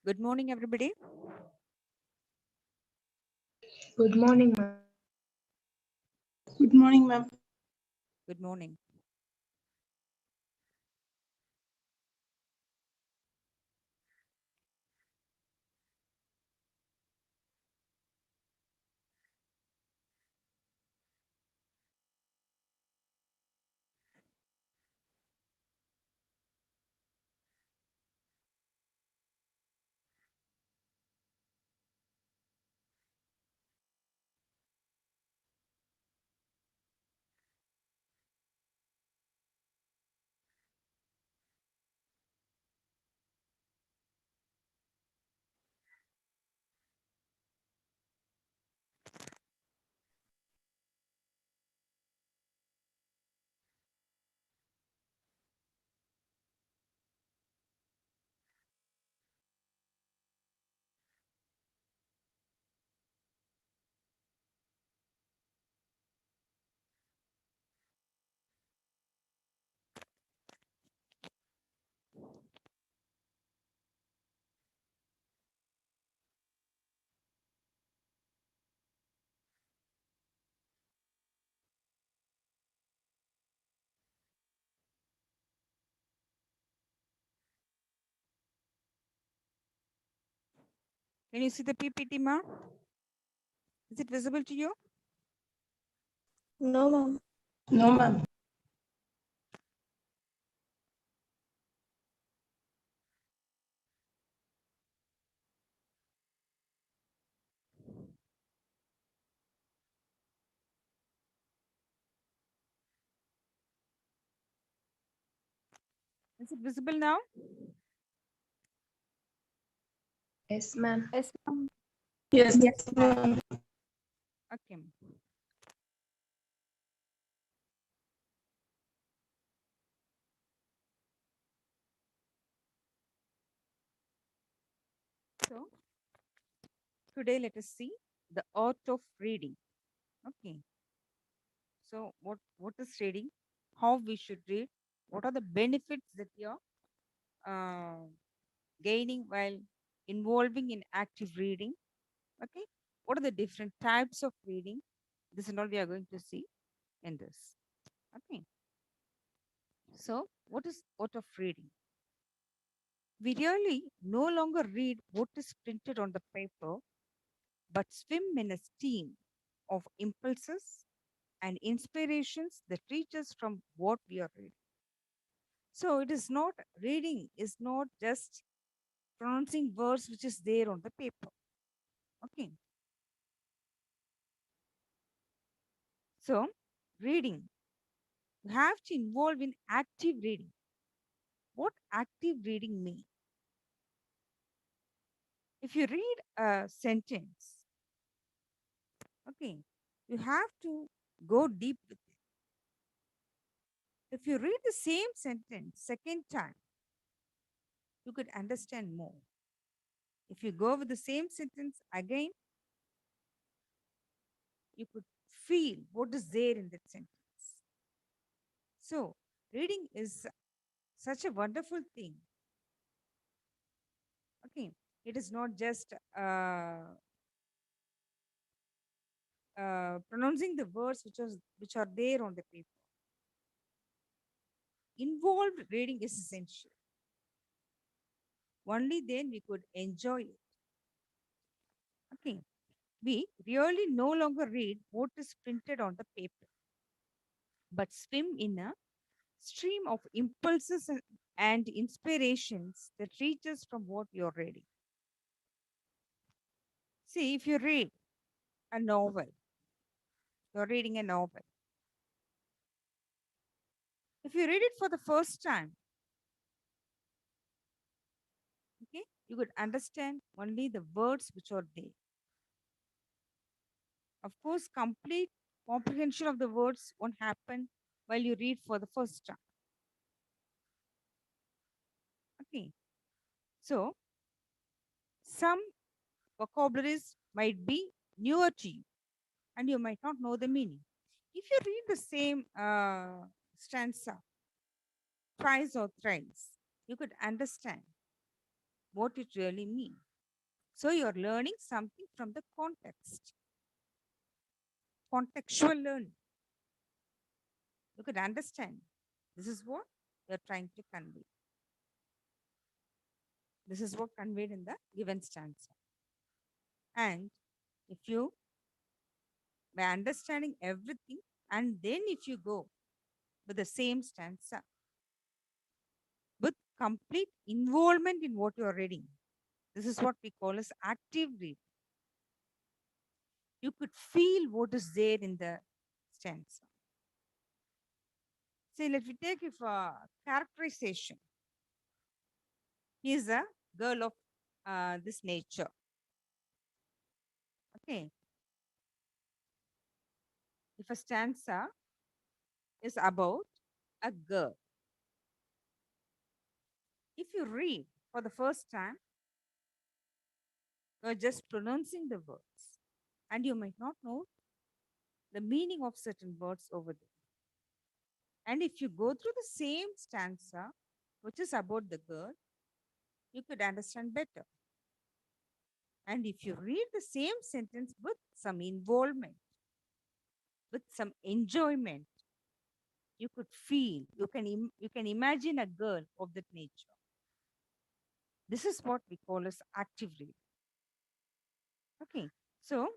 Good morning, everybody. Good morning, ma'am. Good morning, ma'am. Good morning. Can you see the PPT, ma? Is it visible to you? No, ma'am. No, ma'am. Is it visible now? Yes, ma'am. Yes, ma'am. Yes. Okay. So today let us see the art of reading. Okay. So what is reading? How we should read? What are the benefits that you're uh, gaining while involving in active reading? Okay. What are the different types of reading? This is all we are going to see in this. Okay. So what is art of reading? We really no longer read what is printed on the paper, but swim in a stream of impulses and inspirations that reach us from what we are reading. So it is not reading, is not just pronouncing words which is there on the paper. Okay. So reading, you have to involve in active reading. What active reading means? If you read a sentence, okay, you have to go deep with it. If you read the same sentence second time, you could understand more. If you go with the same sentence again, you could feel what is there in that sentence. So, reading is such a wonderful thing. Okay, it is not just pronouncing the words which are there on the paper. Involved reading is essential. Only then we could enjoy it. Okay, we really no longer read what is printed on the paper, but swim in a stream of impulses and inspirations that reaches from what you're reading. See, if you read a novel, you're reading a novel. If you read it for the first time, okay, you could understand only the words which are there. Of course, complete comprehension of the words won't happen while you read for the first time. Okay, so some vocabularies might be newer to you and you might not know the meaning. If you read the same stanza twice or thrice, you could understand what it really means. So you're learning something from the context, contextual learning. You could understand this is what you're trying to convey. This is what conveyed in the given stanza. And if you, by understanding everything, and then if you go with the same stanza, with complete involvement in what you are reading, this is what we call as active reading. You could feel what is there in the stanza. See, let me take if characterization. He is a girl of this nature. Okay. If a stanza is about a girl, if you read for the first time, you're just pronouncing the words and you might not know the meaning of certain words over there. And if you go through the same stanza, which is about the girl, you could understand better. And if you read the same sentence with some involvement, with some enjoyment, you could feel, you can imagine a girl of that nature. This is what we call as active reading. Okay, so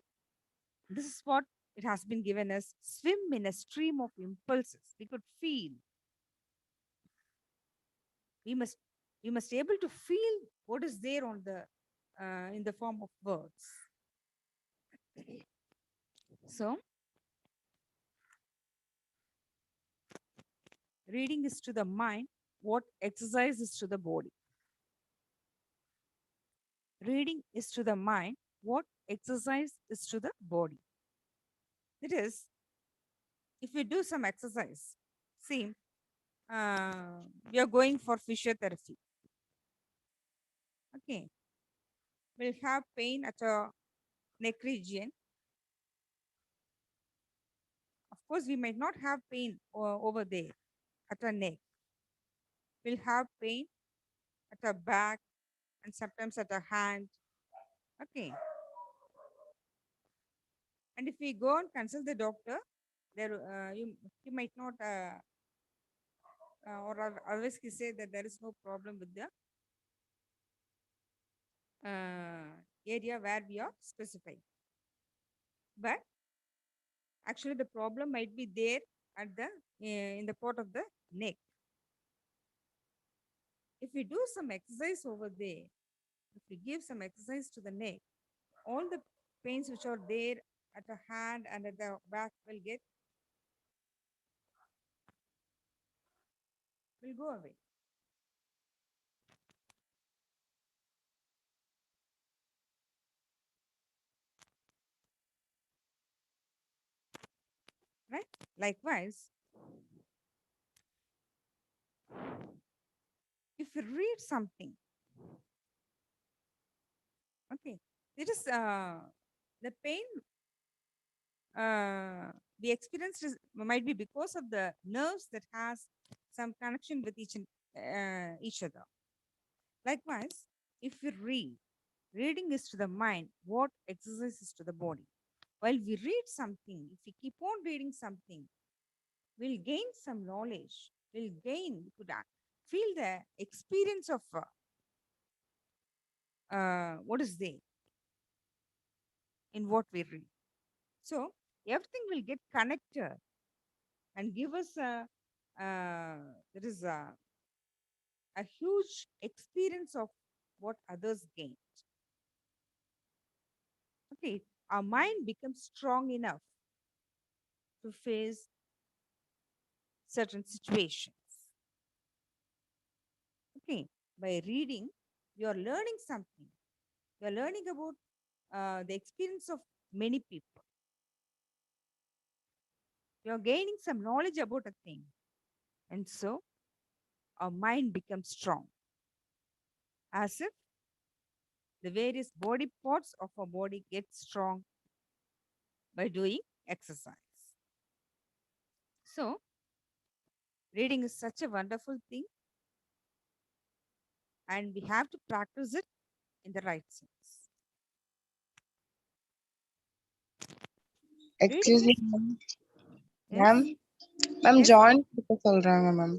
this is what it has been given as swim in a stream of impulses. We could feel. We must able to feel what is there on the in the form of words. So reading is to the mind what exercise is to the body. Reading is to the mind what exercise is to the body. It is, if we do some exercise, see, we are going for physiotherapy. Okay, we'll have pain at a neck region. Of course, we might not have pain over there at our neck. We'll have pain at our back and sometimes at our hand. Okay, and if we go and consult the doctor, there you might not or always he say that there is no problem with the area where we are specifying. But actually, the problem might be there at the in the part of the neck. If we do some exercise over there, if we give some exercise to the neck, all the pains which are there at the hand and at the back will go away. Right? Likewise, if you read something, okay, it is the pain we experienced might be because of the nerves that has some connection with each other. Likewise, if we read, reading is to the mind what exercise is to the body. While we read something, if we keep on reading something, we'll gain some knowledge. We could feel the experience of what is there in what we read. So everything will get connected and give us there is a huge experience of what others gain. Okay, our mind becomes strong enough to face certain situations. Okay, by reading, you are learning something. You are learning about the experience of many people. You are gaining some knowledge about a thing. And so our mind becomes strong, as if the various body parts of our body get strong by doing exercise. So, reading is such a wonderful thing. and we have to practice it in the right sense. Reading Excuse me, is ma'am. Ma'am, yes, ma'am yes. join करके சொல்றாங்க ma'am.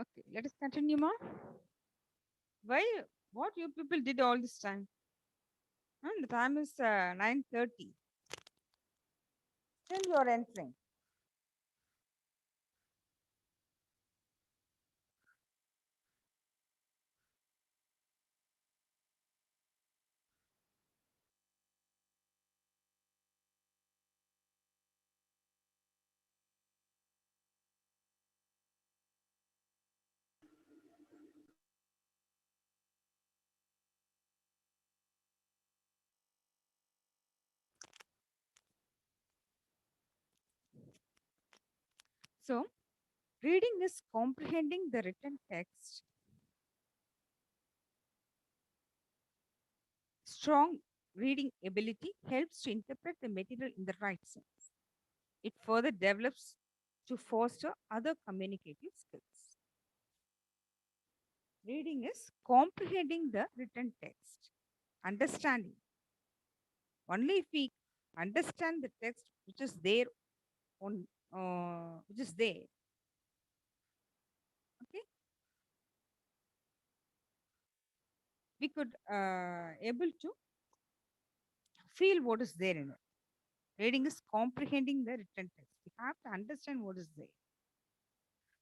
Okay, let us continue, ma. Why? What you people did all this time? The time is 9:30. Still you are entering. So, reading is comprehending the written text. Strong reading ability helps to interpret the material in the right sense. It further develops to foster other communicative skills. Reading is comprehending the written text, understanding. Only if we understand the text which is there on which is there, okay, we could able to feel what is there in it. Reading is comprehending the written text. We have to understand what is there.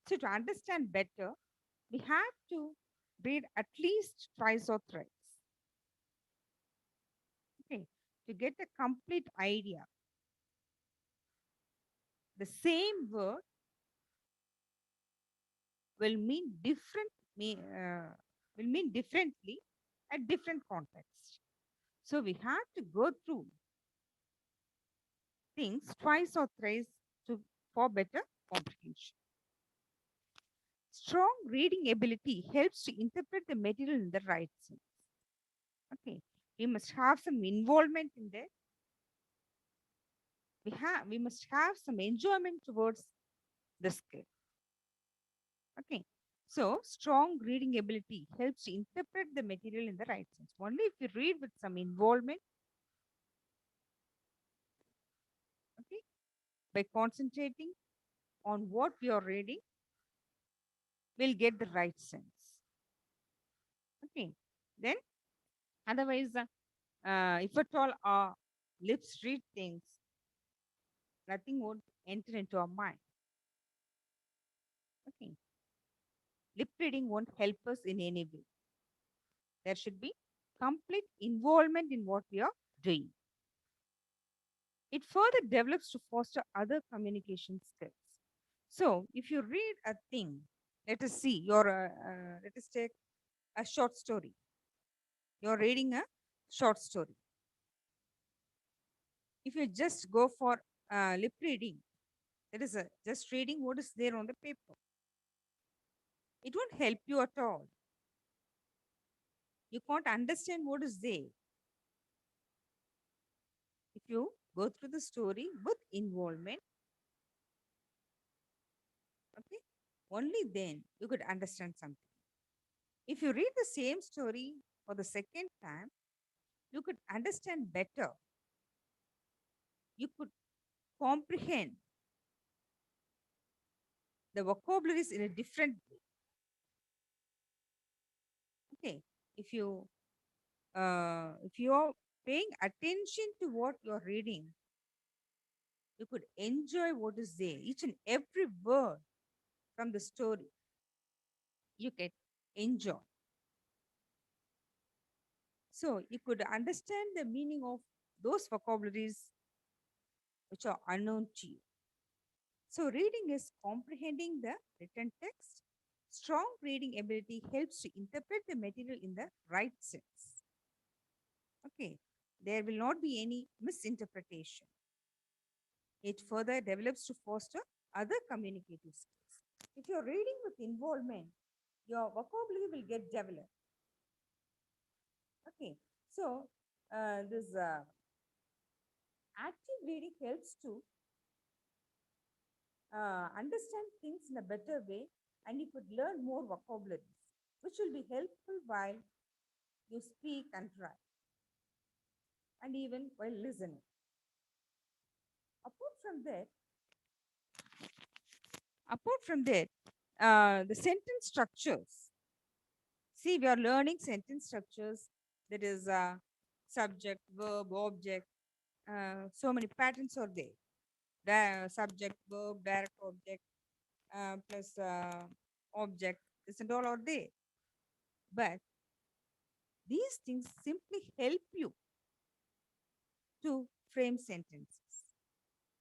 So to understand better, we have to read at least twice or thrice. Okay, to get a complete idea. The same word will mean will mean differently at different contexts. So we have to go through things twice or thrice to for better comprehension. Strong reading ability helps to interpret the material in the right sense. Okay, we must have some involvement in there. We must have some enjoyment towards the skill. Okay, so strong reading ability helps to interpret the material in the right sense. Only if you read with some involvement, okay, by concentrating on what we are reading, we'll get the right sense. Okay, then otherwise, if at all our lips read things, nothing would enter into our mind. Okay, lip reading won't help us in any way. There should be complete involvement in what we are doing. It further develops to foster other communication skills. So, if you read a thing, let us see, let us take a short story. You're reading a short story. If you just go for lip reading, that is just reading what is there on the paper, it won't help you at all. You can't understand what is there. If you go through the story with involvement, okay, only then you could understand something. If you read the same story for the second time, you could understand better. You could comprehend the vocabularies in a different way. Okay. If you if you are paying attention to what you're reading, you could enjoy what is there. Each and every word from the story, you can enjoy. So you could understand the meaning of those vocabularies which are unknown to you. So reading is comprehending the written text. Strong reading ability helps to interpret the material in the right sense. Okay, there will not be any misinterpretation. It further develops to foster other communicative skills. If you're reading with involvement, your vocabulary will get developed. Okay, so this active reading helps to understand things in a better way, and you could learn more vocabularies, which will be helpful while you speak and write, and even while listening. Apart from that, apart from that, the sentence structures. See, we are learning sentence structures. That is subject, verb, object. So many patterns are there. Subject, verb, direct object, plus object. This and all are there. But these things simply help you to frame sentences.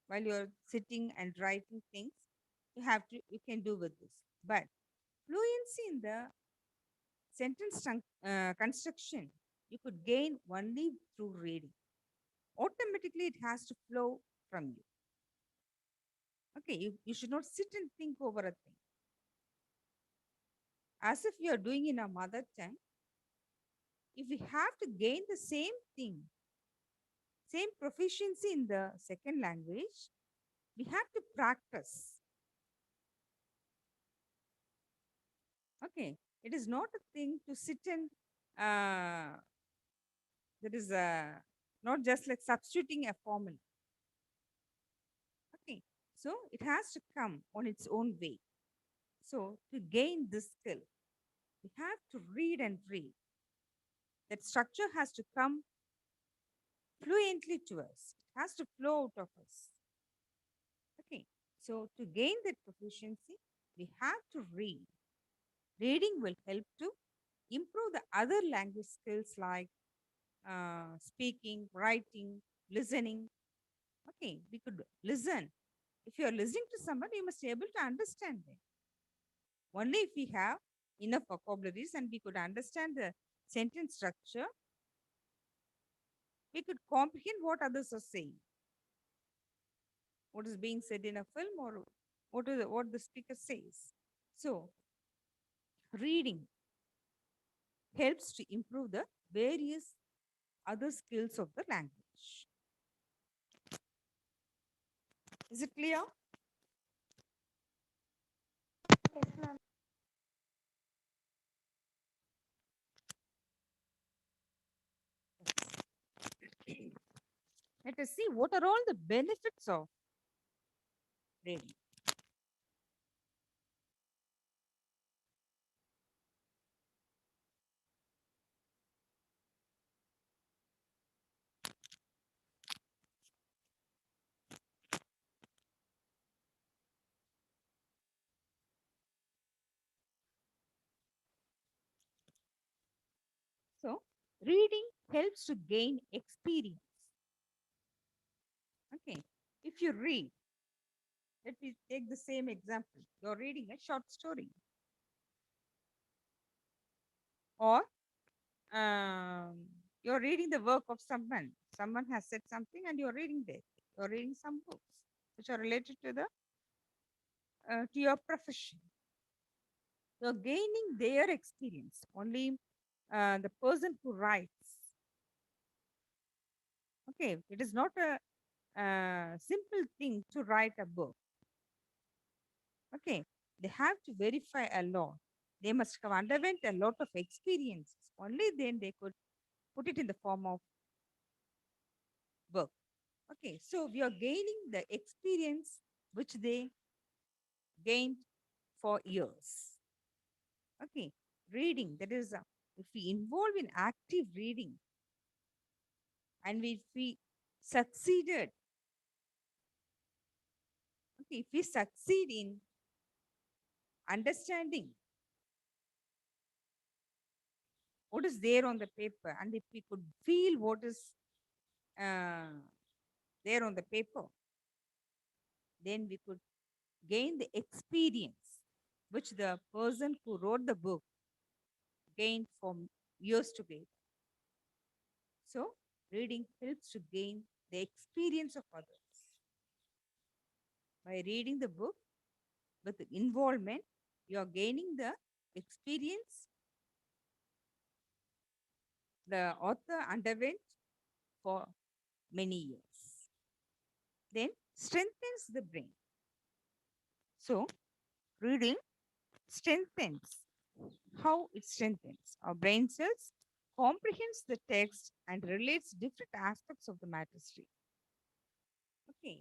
While you're sitting and writing things, you can do with this. But fluency in the construction, you could gain only through reading. Automatically, it has to flow from you. Okay, you should not sit and think over a thing. As if you're doing in a mother tongue, if we have to gain the same thing, same proficiency in the second language, we have to practice. Okay, it is not a thing to sit and that is not just like substituting a formula. Okay, so it has to come on its own way. So to gain this skill, we have to read and read. That structure has to come fluently to us. It has to flow out of us. Okay, so to gain that proficiency, we have to read. Reading will help to improve the other language skills like speaking, writing, listening. Okay, we could listen. If you are listening to somebody, you must be able to understand them. Only if we have enough vocabularies and we could understand the sentence structure, we could comprehend what others are saying, what is being said in a film, or what the speaker says. So, reading helps to improve the various other skills of the language. Is it clear? Yes, ma'am. Let us see what are all the benefits of reading. So, reading helps to gain experience. Okay, if you read, let me take the same example. You're reading a short story, or um, you're reading the work of someone. Someone has said something, and you're reading that. You're reading some books which are related to the to your profession. You're gaining their experience. Only the person who writes. Okay, it is not a simple thing to write a book. Okay, they have to verify a lot. They must have underwent a lot of experiences. Only then they could put it in the form of book. Okay, so we are gaining the experience which they gained for years. Okay, reading, that is, if we involve in active reading and if we succeeded, okay, if we succeed in understanding what is there on the paper and if we could feel what is uh, there on the paper, then we could gain the experience which the person who wrote the book gained from years together. So, reading helps to gain the experience of others. By reading the book with involvement, you are gaining the experience the author underwent for many years. Then strengthens the brain. So, reading strengthens. How it strengthens? Our brain cells comprehends the text and relates different aspects of the matter stream. Okay,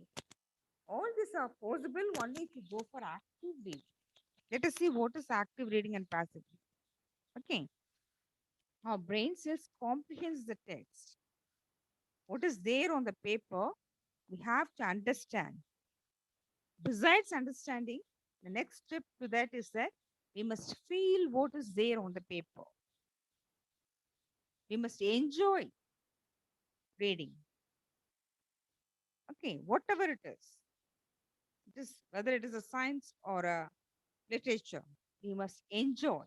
all these are possible only if you go for active reading. Let us see what is active reading and passive reading. Okay, our brain cells comprehends the text. What is there on the paper, we have to understand. Besides understanding, the next step to that is that we must feel what is there on the paper. We must enjoy reading. Okay, whatever it is whether it is a science or a literature, we must enjoy.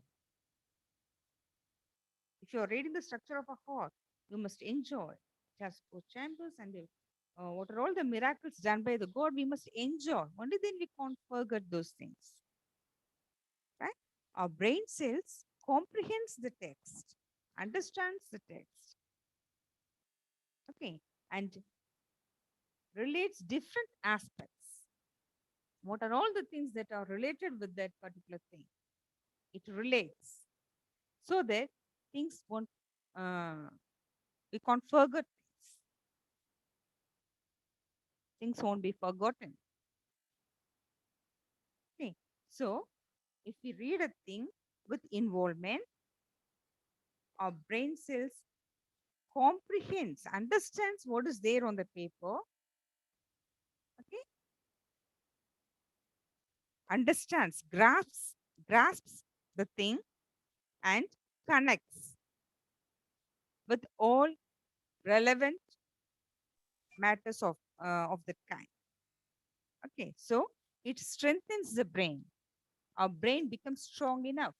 If you are reading the structure of a heart, you must enjoy. It has four chambers and what are all the miracles done by the God, we must enjoy. Only then we can't forget those things. Right? Our brain cells comprehends the text, understands the text, okay, and relates different aspects. What are all the things that are related with that particular thing? It relates so that things won't, uh, we can't forget things. Things won't be forgotten. Okay. So, if we read a thing with involvement, our brain cells comprehends, understands what is there on the paper, okay, understands, grasps the thing and connects with all relevant matters of that kind. Okay, so it strengthens the brain. Our brain becomes strong enough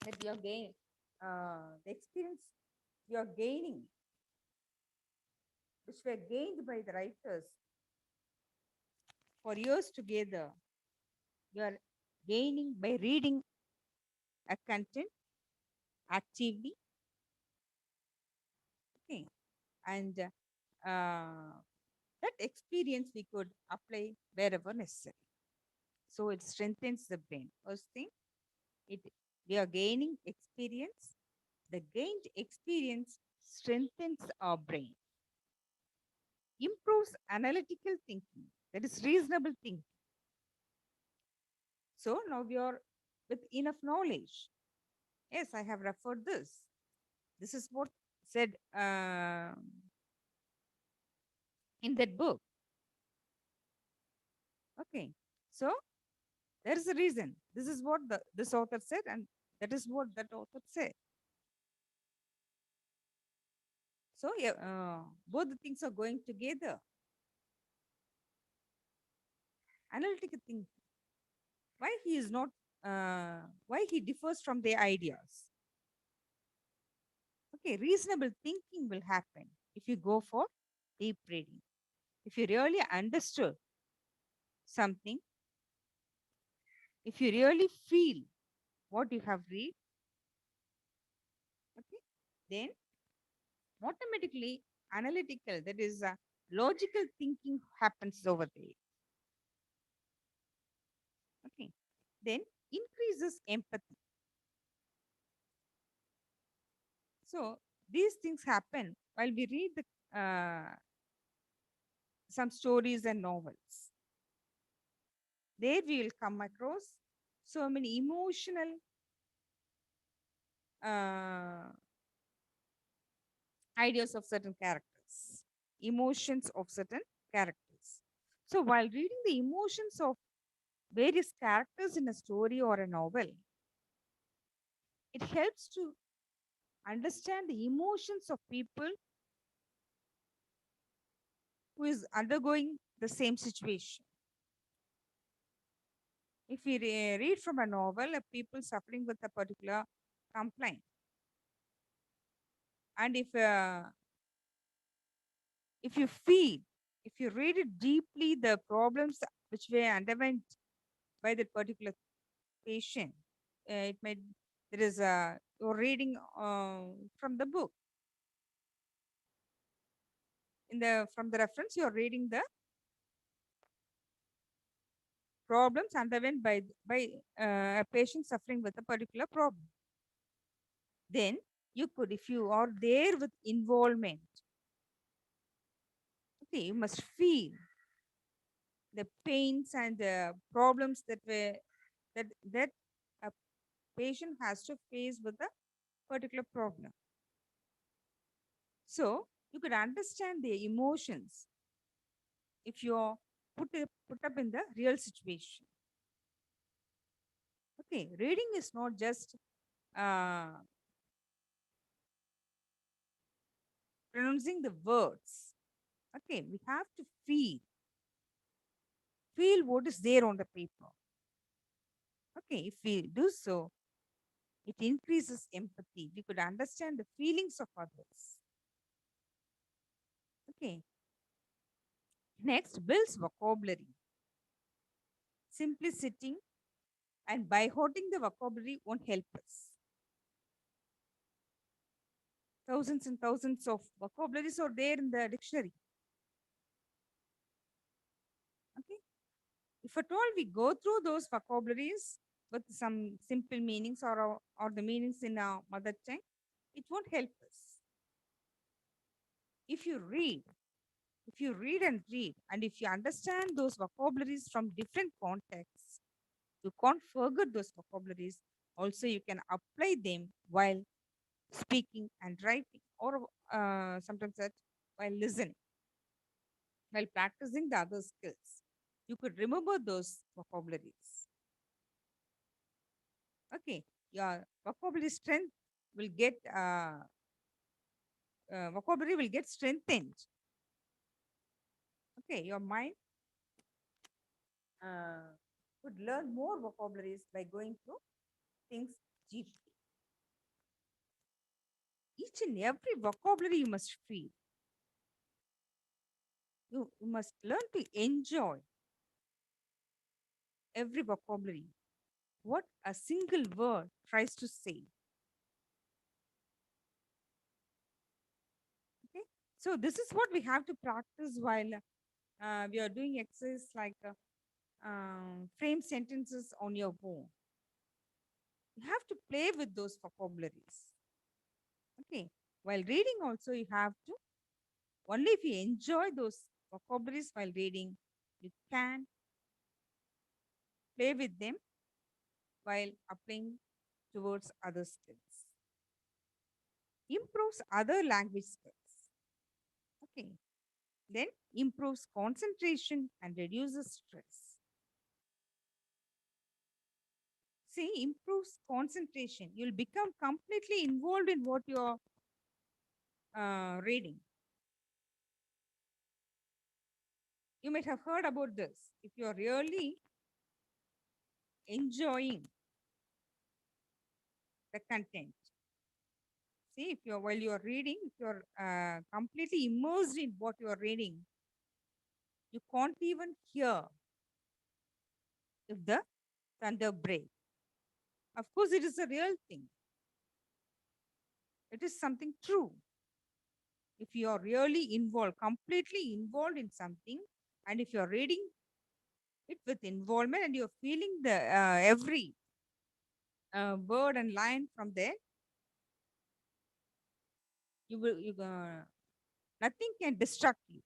that you are gain the experience you are gaining, which were gained by the writers for years together. You are gaining by reading a content actively, okay, and that experience we could apply wherever necessary. So it strengthens the brain. First thing, it we are gaining experience. The gained experience strengthens our brain, improves analytical thinking. That is reasonable thinking. So now we are with enough knowledge. Yes, I have referred this. This is what said in that book. Okay, so there is a reason. This is what this author said, and that is what that author said. So yeah, both the things are going together. Analytical thinking. Why he is not? Why he differs from their ideas? Okay, reasonable thinking will happen if you go for deep reading. If you really understood something, if you really feel what you have read, then automatically analytical, that is logical thinking happens over there. Okay. Then increases empathy. So these things happen while we read some stories and novels. There we will come across so many emotional uh, ideas of certain characters, emotions of certain characters. So while reading the emotions of various characters in a story or a novel, it helps to understand the emotions of people who is undergoing the same situation. If we read from a novel, a people suffering with a particular complaint, and if you feel, if you read it deeply, the problems which were underwent by that particular patient, it might there is a you're reading from the book in the from the reference you're reading the problems underwent by a patient suffering with a particular problem. Then you could, if you are there with involvement, okay, you must feel the pains and the problems that a patient has to face with a particular problem. So you could understand the emotions if you're put up in the real situation. Okay, reading is not just uh, pronouncing the words. Okay, we have to feel what is there on the paper. Okay, if we do so, it increases empathy. We could understand the feelings of others. Okay, next builds vocabulary. Simply sitting and by hoarding the vocabulary won't help us. Thousands and thousands of vocabularies are there in the dictionary. Okay, if at all we go through those vocabularies with some simple meanings or the meanings in our mother tongue, it won't help us. If you read, if you read and read, and if you understand those vocabularies from different contexts, you can't forget those vocabularies. Also, you can apply them while speaking and writing, or sometimes that while listening, while practicing the other skills. You could remember those vocabularies. Okay, your vocabulary strength will get vocabulary will get strengthened. Okay, your mind uh, could learn more vocabularies by going through things deeply. Each and every vocabulary you must feel. You must learn to enjoy every vocabulary. What a single word tries to say. Okay, so this is what we have to practice while we are doing exercise like frame sentences on your own. You have to play with those vocabularies. Okay, while reading also you have to, only if you enjoy those vocabularies while reading, you can play with them while applying towards other skills. Improves other language skills. Okay, then improves concentration and reduces stress. See, improves concentration. You'll become completely involved in what you're reading. You might have heard about this. If you're really enjoying the content, see, if you're while you're reading, if you're completely immersed in what you're reading, you can't even hear if the thunder breaks. Of course, it is a real thing. It is something true. If you are really involved, completely involved in something, and if you are reading it with involvement and you're feeling the every word and line from there, you will nothing can distract you.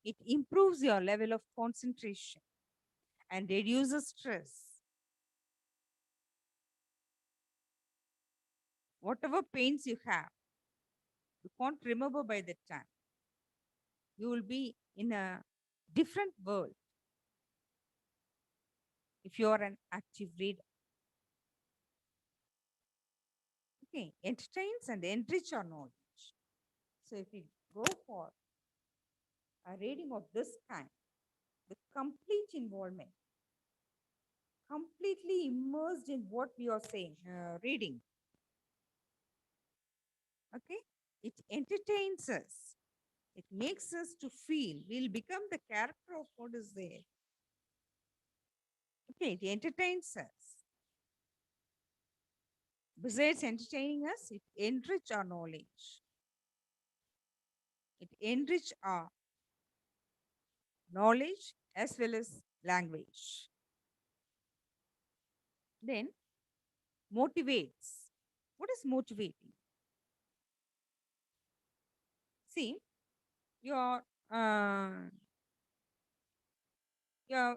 It improves your level of concentration and reduces stress. Whatever pains you have, you can't remember by that time. You will be in a different world if you are an active reader. Okay, entertains and enrich our knowledge. So if you go for a reading of this kind, with complete involvement, completely immersed in what we are saying, reading, okay, it entertains us. It makes us to feel. We'll become the character of what is there. Okay, it entertains us. Besides entertaining us, it enrich our knowledge. It enrich our knowledge as well as language. Then motivates. What is motivating? See, your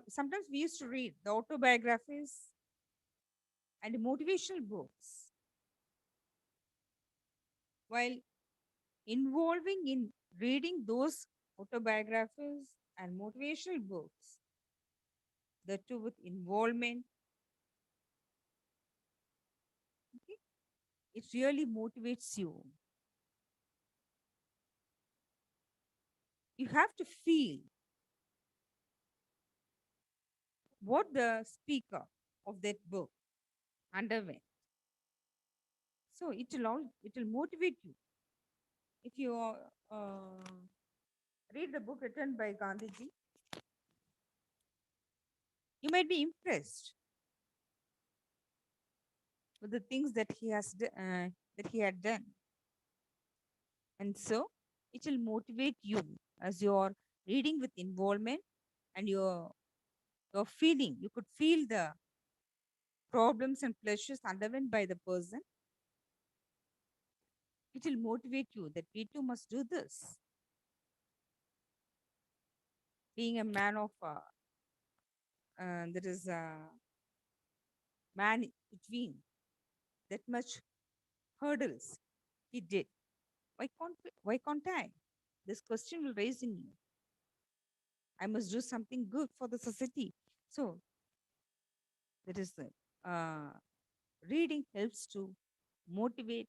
sometimes we used to read the autobiographies and motivational books. While involving in reading those autobiographies and motivational books, the two with involvement, okay, it really motivates you. You have to feel what the speaker of that book underwent. So it will motivate you. If you read the book written by Gandhiji, you might be impressed with the things that that he had done, and so it will motivate you as you're reading with involvement and you're feeling. You could feel the problems and pleasures underwent by the person. It will motivate you that we too must do this. Being a man of there is a man between that much hurdles he did. Why can't I? This question will raise in you. I must do something good for the society. So that is the reading helps to motivate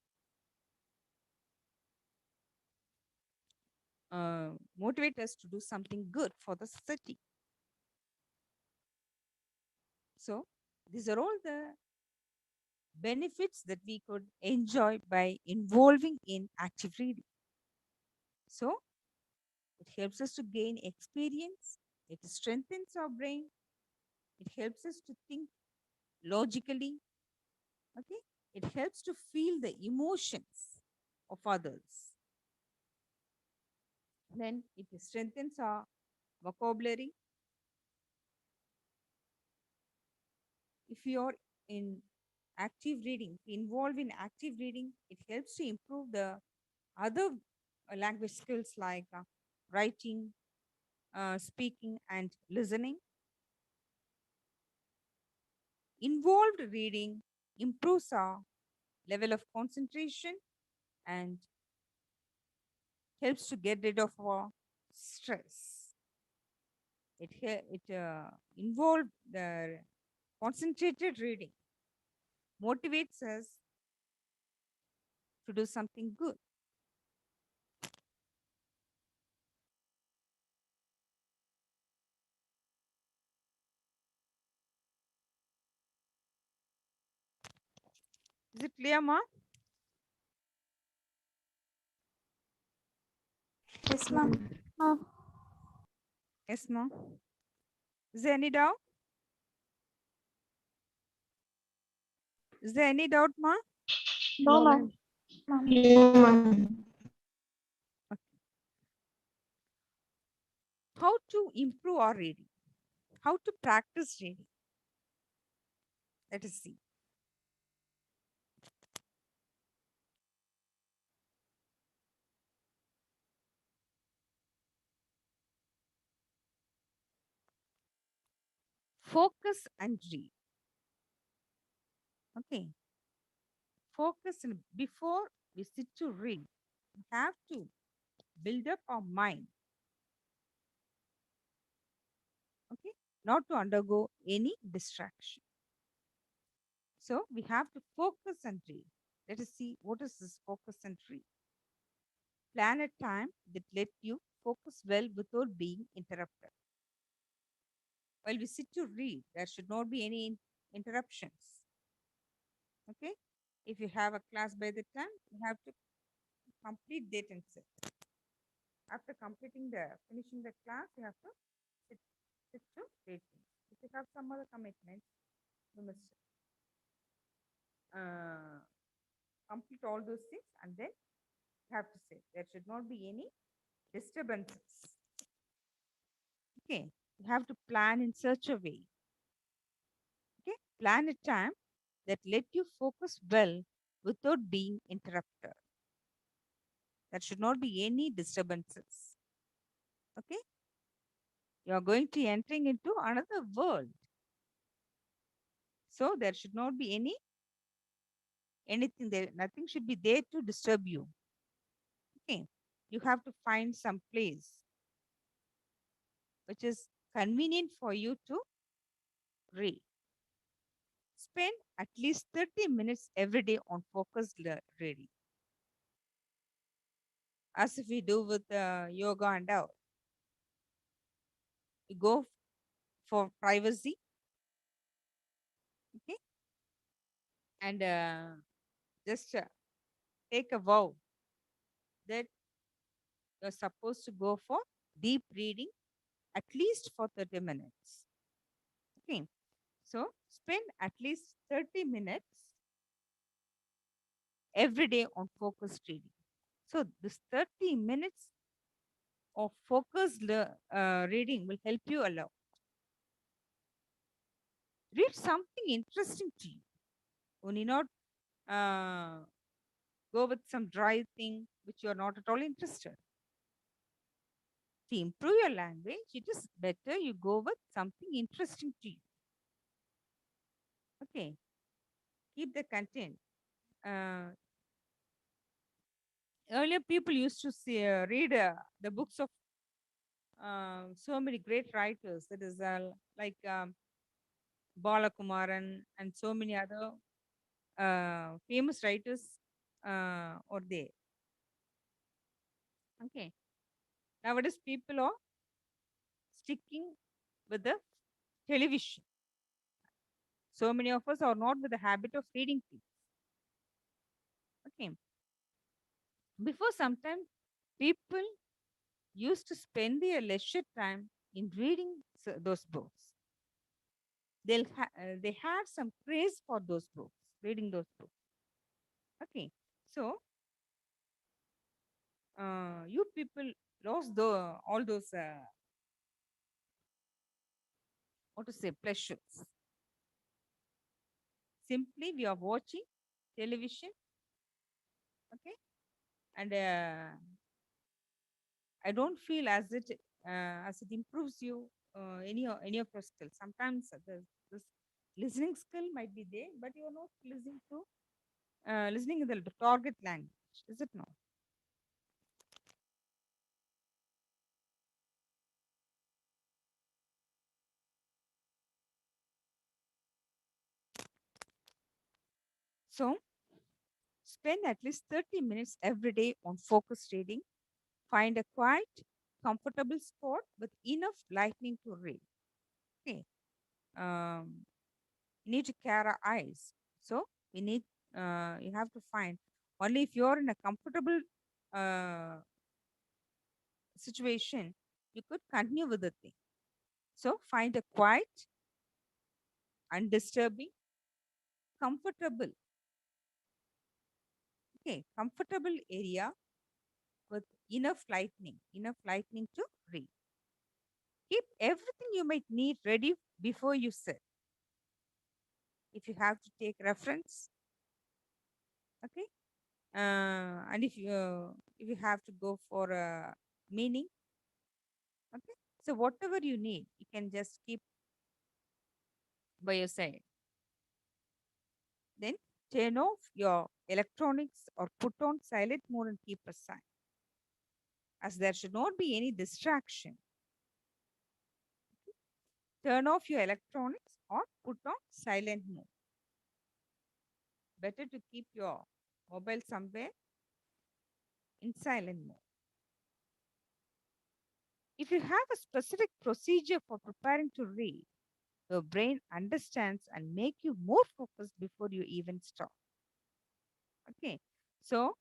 motivate us to do something good for the society. So these are all the benefits that we could enjoy by involving in active reading. So it helps us to gain experience, it strengthens our brain, it helps us to think logically, okay? It helps to feel the emotions of others. Then it strengthens our vocabulary. If you're in active reading, involved in active reading, it helps to improve the other language skills like writing, speaking, and listening. Involved reading improves our level of concentration and helps to get rid of our stress. It involved the concentrated reading motivates us to do something good. Is it clear, ma? Yes, ma'am. Ma'am. Yes, ma. Is there any doubt? Is there any doubt, ma? No, No, ma'am. ma'am. Ma'am. You, ma'am. How to improve our reading? How to practice reading? Let us see. Focus and read. Okay. Focus and before we sit to read, we have to build up our mind. Okay. Not to undergo any distraction. So we have to focus and read. Let us see what is this focus and read. Plan a time that let you focus well without being interrupted. While we sit to read, there should not be any interruptions. Okay. If you have a class by the time, you have to complete that and sit. After completing finishing the class, you have to sit, sit to read things. If you have some other commitments, you must uh, complete all those things and then you have to sit. There should not be any disturbances. Okay. You have to plan in such a way. Okay. Plan a time that let you focus well without being interrupted. There should not be any disturbances. Okay. You are going to entering into another world. So there should not be anything there, nothing should be there to disturb you. Okay. You have to find some place which is convenient for you to read. Spend at least 30 minutes every day on focused reading, as if we do with yoga and all. You go for privacy, okay, and just take a vow that you're supposed to go for deep reading at least for 30 minutes. Okay. So spend at least 30 minutes every day on focused reading. So this 30 minutes of focused reading will help you a lot. Read something interesting to you. You need not uh, go with some dry thing which you are not at all interested. To improve your language, it is better you go with something interesting to you. Okay. Keep the content. Uh, Earlier, people used to read the books of so many great writers. That is like Balakumaran and so many other famous writers are there. Okay. Nowadays, people are sticking with the television. So many of us are not with the habit of reading things. Okay. Before some time, people used to spend their leisure time in reading those books. They have some praise for those books, reading those books. Okay. So you people lost all those what to say pleasures. Simply we are watching television, okay, and I don't feel as it improves you any of your skills. Sometimes this listening skill might be there, but you are not listening to listening in the target language, is it not? So spend at least 30 minutes every day on focused reading. Find a quiet, comfortable spot with enough lighting to read. Okay. Um, you need to care our eyes. So we need you have to find only if you're in a comfortable uh, situation, you could continue with the thing. So find a quiet, undisturbing, comfortable Okay, comfortable area with enough lightning to read. Keep everything you might need ready before you sit. If you have to take reference, okay, and if you have to go for a meaning, okay, so whatever you need, you can just keep by your side. Then turn off your electronics or put on silent mode and keep aside, as there should not be any distraction. Turn off your electronics or put on silent mode. Better to keep your mobile somewhere in silent mode. If you have a specific procedure for preparing to read, your brain understands and make you more focused before you even start. Okay, so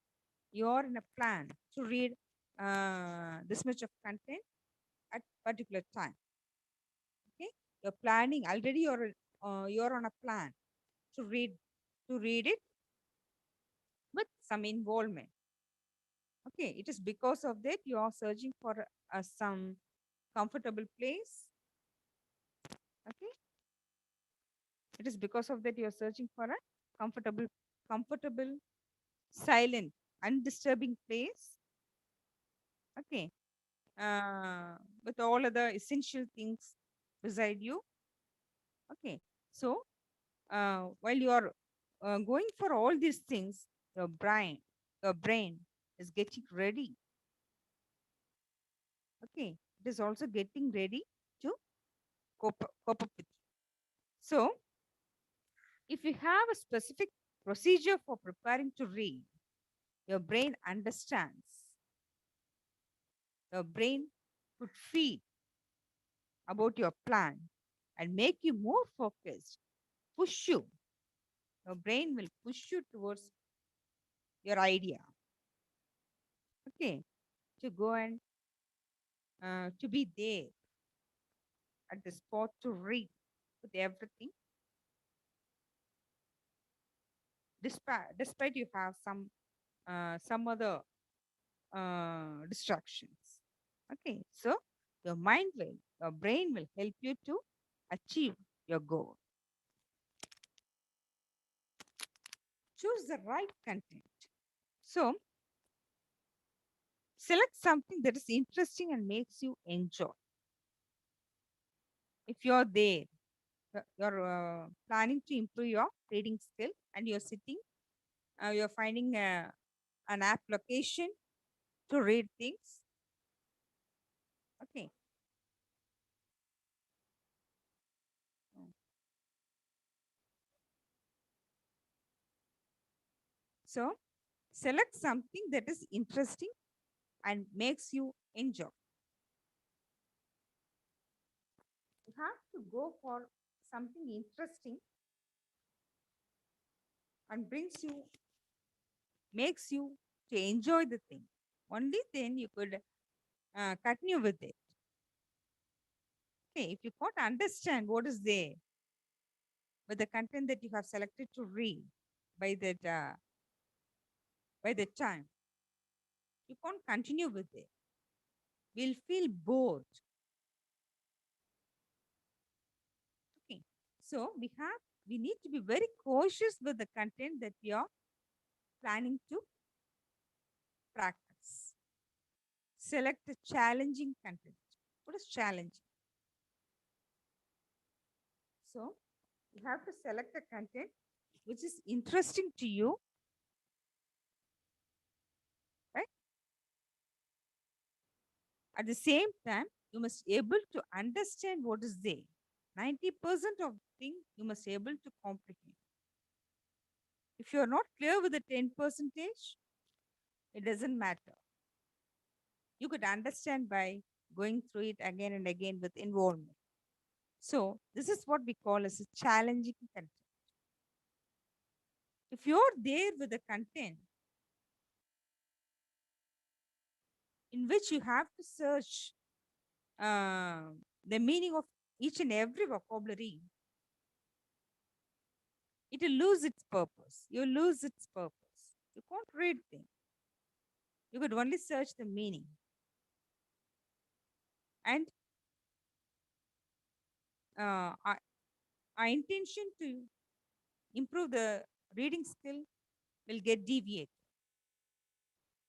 you're in a plan to read this much of content at particular time. Okay, you're planning already. You're on a plan to read it with some involvement. Okay, it is because of that you are searching for some comfortable place. Okay, it is because of that you are searching for a comfortable, silent, undisturbing place. Okay, with all other essential things beside you. Okay, so while you are going for all these things, your brain is getting ready. Okay, it is also getting ready to cope up with. So, if you have a specific procedure for preparing to read, your brain understands. Your brain could feed about your plan and make you more focused, push you. Your brain will push you towards your idea. Okay, to go and to be there at the spot to read with everything, despite you have some other distractions. Okay, so your brain will help you to achieve your goal. Choose the right content. So, select something that is interesting and makes you enjoy. If you're there, you're planning to improve your reading skill and you're sitting, you're finding an application to read things. Okay. So, select something that is interesting and makes you enjoy. You have to go for something interesting and makes you to enjoy the thing. Only then you could continue with it. Okay, if you can't understand what is there with the content that you have selected to read by the time, you can't continue with it. We'll feel bored. Okay, so we need to be very cautious with the content that we are planning to practice. Select a challenging content. What is challenging? So you have to select a content which is interesting to you, right? At the same time, you must able to understand what is there. 90% of the thing you must able to comprehend. If you are not clear with the 10 percentage, it doesn't matter. You could understand by going through it again and again with involvement. So this is what we call as a challenging content. If you're there with the content in which you have to search the meaning of each and every vocabulary, it will lose its purpose. You lose its purpose. You can't read things. You could only search the meaning. And our, our intention to improve the reading skill will get deviated.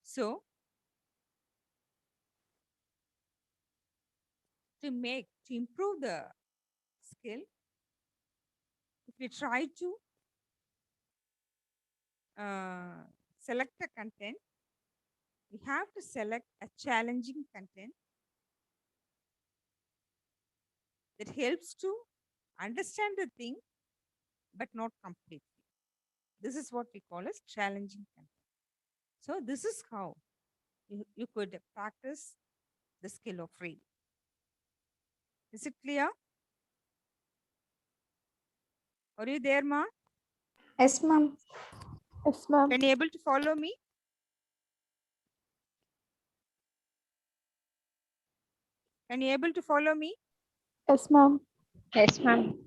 So, to improve the skill, if we try to uh, select a content, we have to select a challenging content that helps to understand the thing but not completely. This is what we call as challenging content. So this is how you could practice the skill of reading. Is it clear? Are you there, Ma? Yes, ma'am. Yes, ma'am. Can you able to follow me? Can you able to follow me? Yes, ma'am. Yes, ma'am.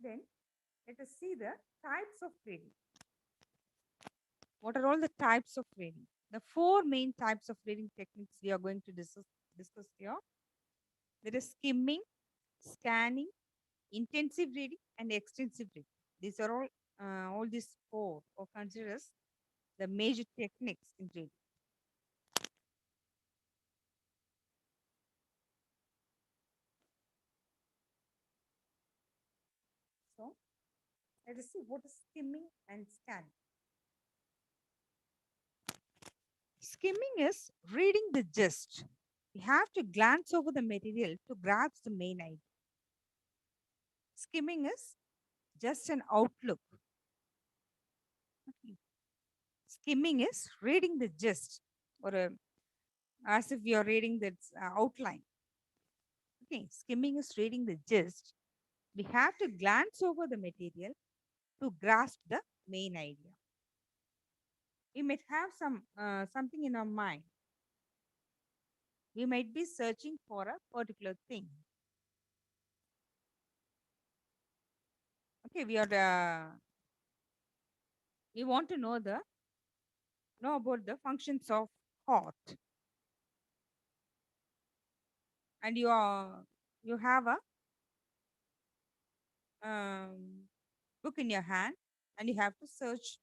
Then let us see the types of reading. What are all the types of reading? The four main types of reading techniques we are going to discuss here. There is skimming, scanning, intensive reading, and extensive reading. These are all these four or considered as the major techniques in reading. So let us see what is skimming and scanning. Skimming is reading the gist. We have to glance over the material to grasp the main idea. Skimming is just an outlook. Okay. Skimming is reading the gist or as if you're reading the outline. Okay, skimming is reading the gist. We have to glance over the material to grasp the main idea. We might have something in our mind. We might be searching for a particular thing. Okay, we want to know about the functions of heart, and you have a book in your hand, and you have to search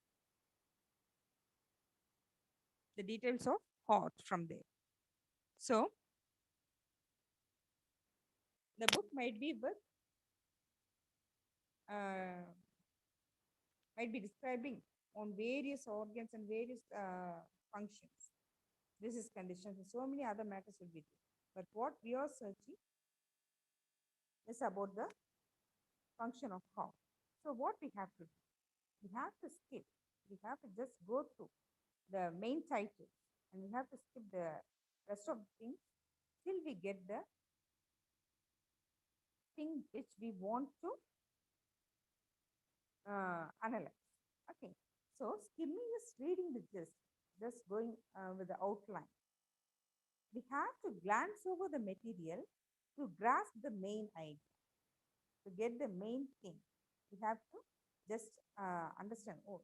the details of heart from there. So the book uh, might be describing on various organs and various functions. This is conditions and so many other matters will be there. But what we are searching is about the function of heart. So what we have to do? We have to skip. We have to just go through the main title and we have to skip the rest of the things till we get the thing which we want to analyze. Okay. So skimming is reading the gist, just going with the outline. We have to glance over the material to grasp the main idea, to get the main thing. We have to just understand, oh,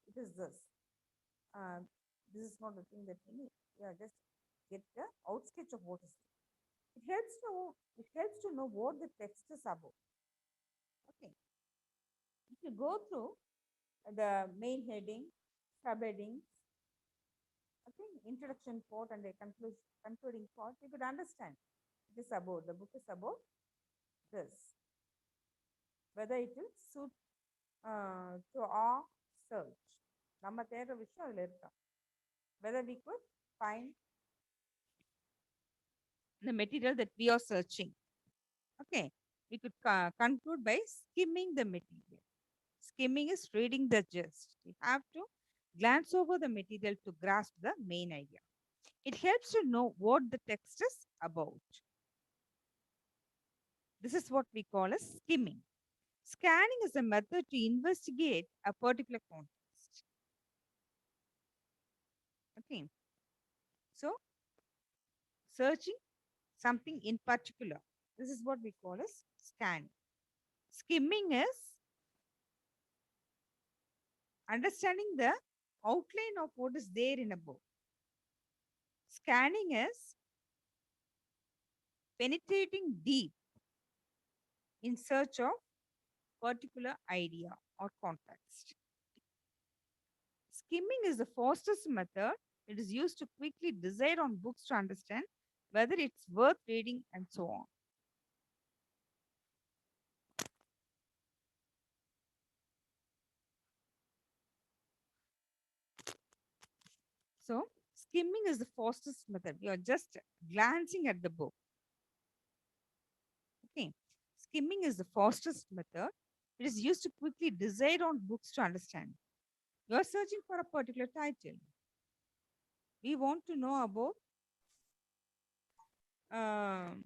it is this. This is not the thing that we need. Yeah, just get the outsketch of what is it. It helps to know what the text is about. Okay. If you go through the main heading, subheading, okay, introduction part and the concluding part, you could understand the book is about this, whether it will suit to our search. நம்ம தேடுற விஷயம் அதில் இருக்கா, whether we could find the material that we are searching. Okay, we could conclude by skimming the material. Skimming is reading the gist. We have to glance over the material to grasp the main idea. It helps to know what the text is about. This is what we call as skimming. Scanning is a method to investigate a particular context. Okay, so searching something in particular. This is what we call as scanning. Skimming is understanding the outline of what is there in a book. Scanning is penetrating deep in search of particular idea or context. Skimming is the fastest method. It is used to quickly decide on books to understand whether it's worth reading and so on. So, skimming is the fastest method. You are just glancing at the book. Okay. Skimming is the fastest method. It is used to quickly decide on books to understand. You are searching for a particular title. We want to know about um,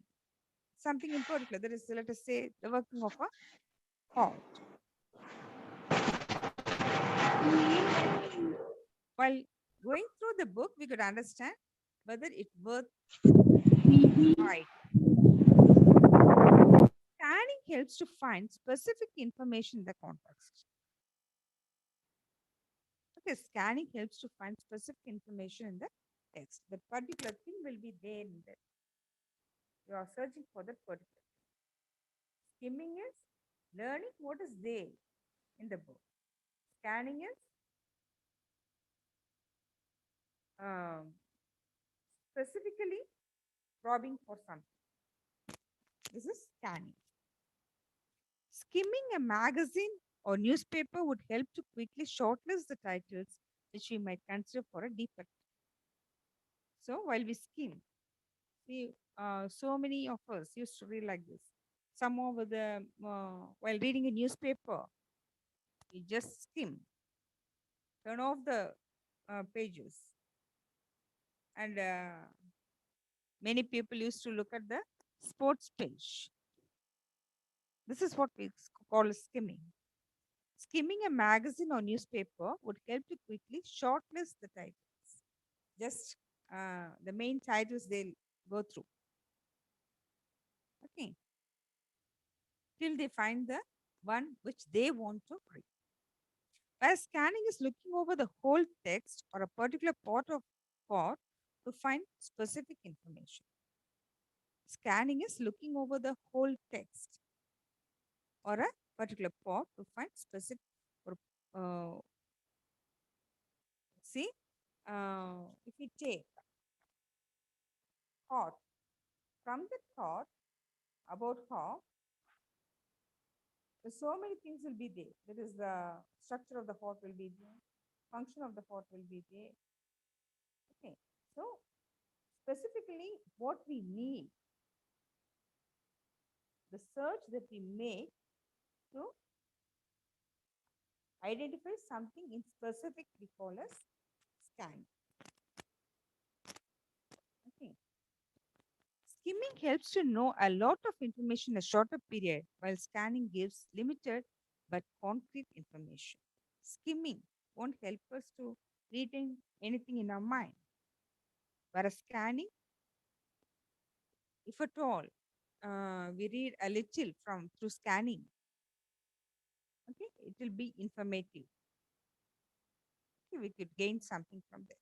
something in particular. That is, let us say, the working of a heart. While going through the book, we could understand whether it's worth right. Scanning helps to find specific information in the context. Okay, scanning helps to find specific information in the text. That particular thing will be there in the you are searching for that particular. Skimming is learning what is there in the book. Scanning is um, specifically probing for something. This is scanning. Skimming a magazine or newspaper would help to quickly shortlist the titles which we might consider for a deeper. So while we skim, see, so many of us used to read like this. Some over the while reading a newspaper, you just skim, turn off the pages, and many people used to look at the sports page. This is what we call skimming. Skimming a magazine or newspaper would help to quickly shortlist the titles. Just the main titles they'll go through. Okay. Till they find the one which they want to read. Whereas scanning is looking over the whole text or a particular part to find specific information. Scanning is looking over the whole text or a particular part to find specific or see if we take thought from the thought about how so many things will be there. That is the structure of the thought will be there, function of the thought will be there. Okay, so specifically what we need, the search that we make to identify something in specific we call as scan. Okay. Skimming helps to know a lot of information in a shorter period, while scanning gives limited but concrete information. Skimming won't help us to retain anything in our mind, whereas scanning, if at all, we read a little from through scanning, okay, it will be informative. Okay, we could gain something from there.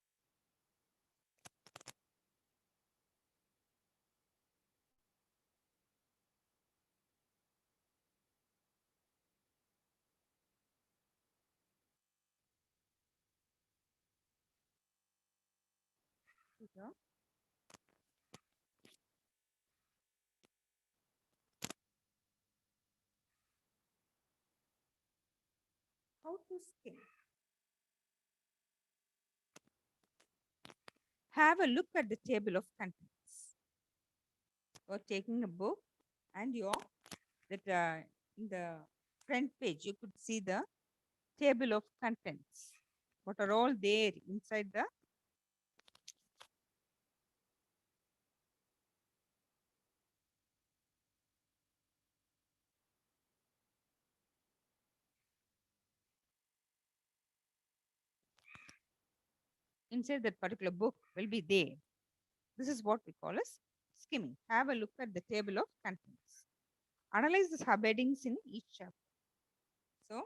Yeah. How to skim? Have a look at the table of contents. You're taking a book and you're that in the front page you could see the table of contents. What are all there inside that particular book will be there. This is what we call as skimming. Have a look at the table of contents. Analyze the subheadings in each chapter. So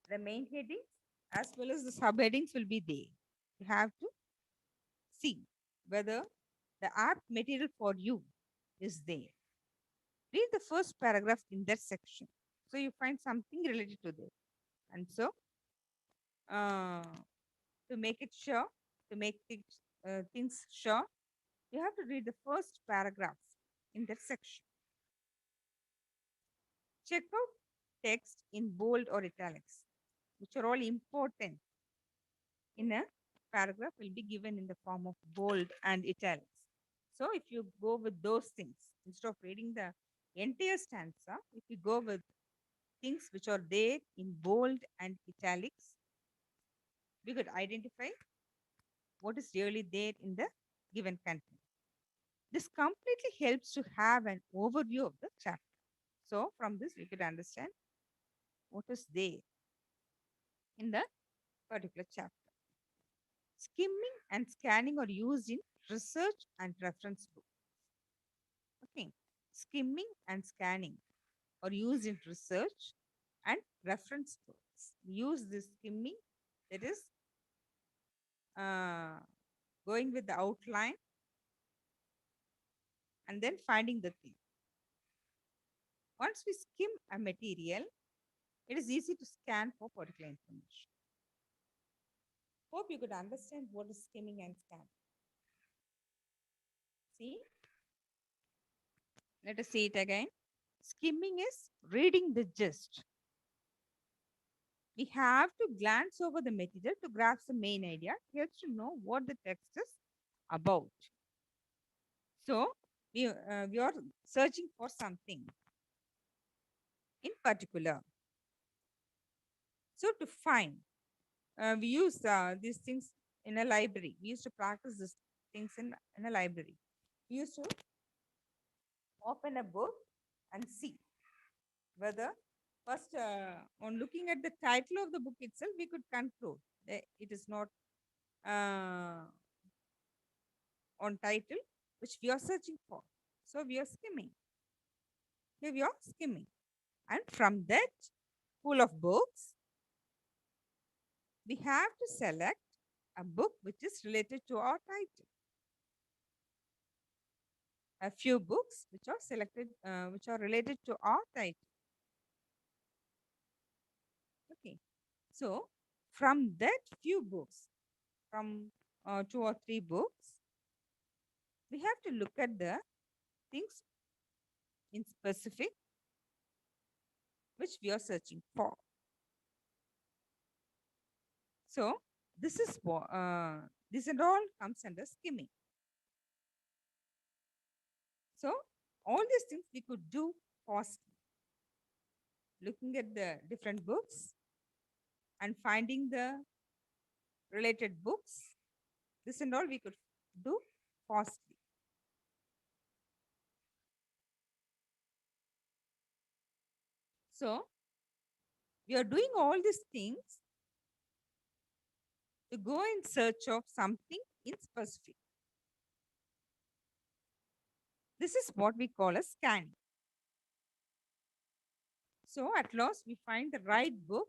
the main headings as well as the subheadings will be there. You have to see whether the apt material for you is there. Read the first paragraph in that section. So you find something related to that. And so uh, to make it sure, to make things sure, you have to read the first paragraph in that section. Check out text in bold or italics, which are all important in a paragraph, will be given in the form of bold and italics. So if you go with those things, instead of reading the entire stanza, if you go with things which are there in bold and italics, we could identify what is really there in the given content. This completely helps to have an overview of the chapter. So from this, we could understand what is there in the particular chapter. Skimming and scanning are used in research and reference books. Okay. Skimming and scanning are used in research and reference books. Use this skimming, that is uh, going with the outline and then finding the thing. Once we skim a material, it is easy to scan for particular information. Hope you could understand what is skimming and scanning. See, let us see it again. Skimming is reading the gist. We have to glance over the material to grasp the main idea. It helps to know what the text is about. So, we are searching for something in particular. So, to find, we use these things in a library. We used to practice these things in a library. We used to open a book and see whether first on looking at the title of the book itself we could conclude that it is not uh, on title which we are searching for, so we are skimming. Here we are skimming, and from that pool of books we have to select a book which is related to our title. A few books which are selected which are related to our title. Okay, so from that few books, from two or three books, we have to look at the things in specific which we are searching for. So this is what this and all comes under skimming. So all these things we could do fastly, looking at the different books and finding the related books. This and all we could do fastly. So we are doing all these things to go in search of something in specific. This is what we call a scanning. So at last we find the right book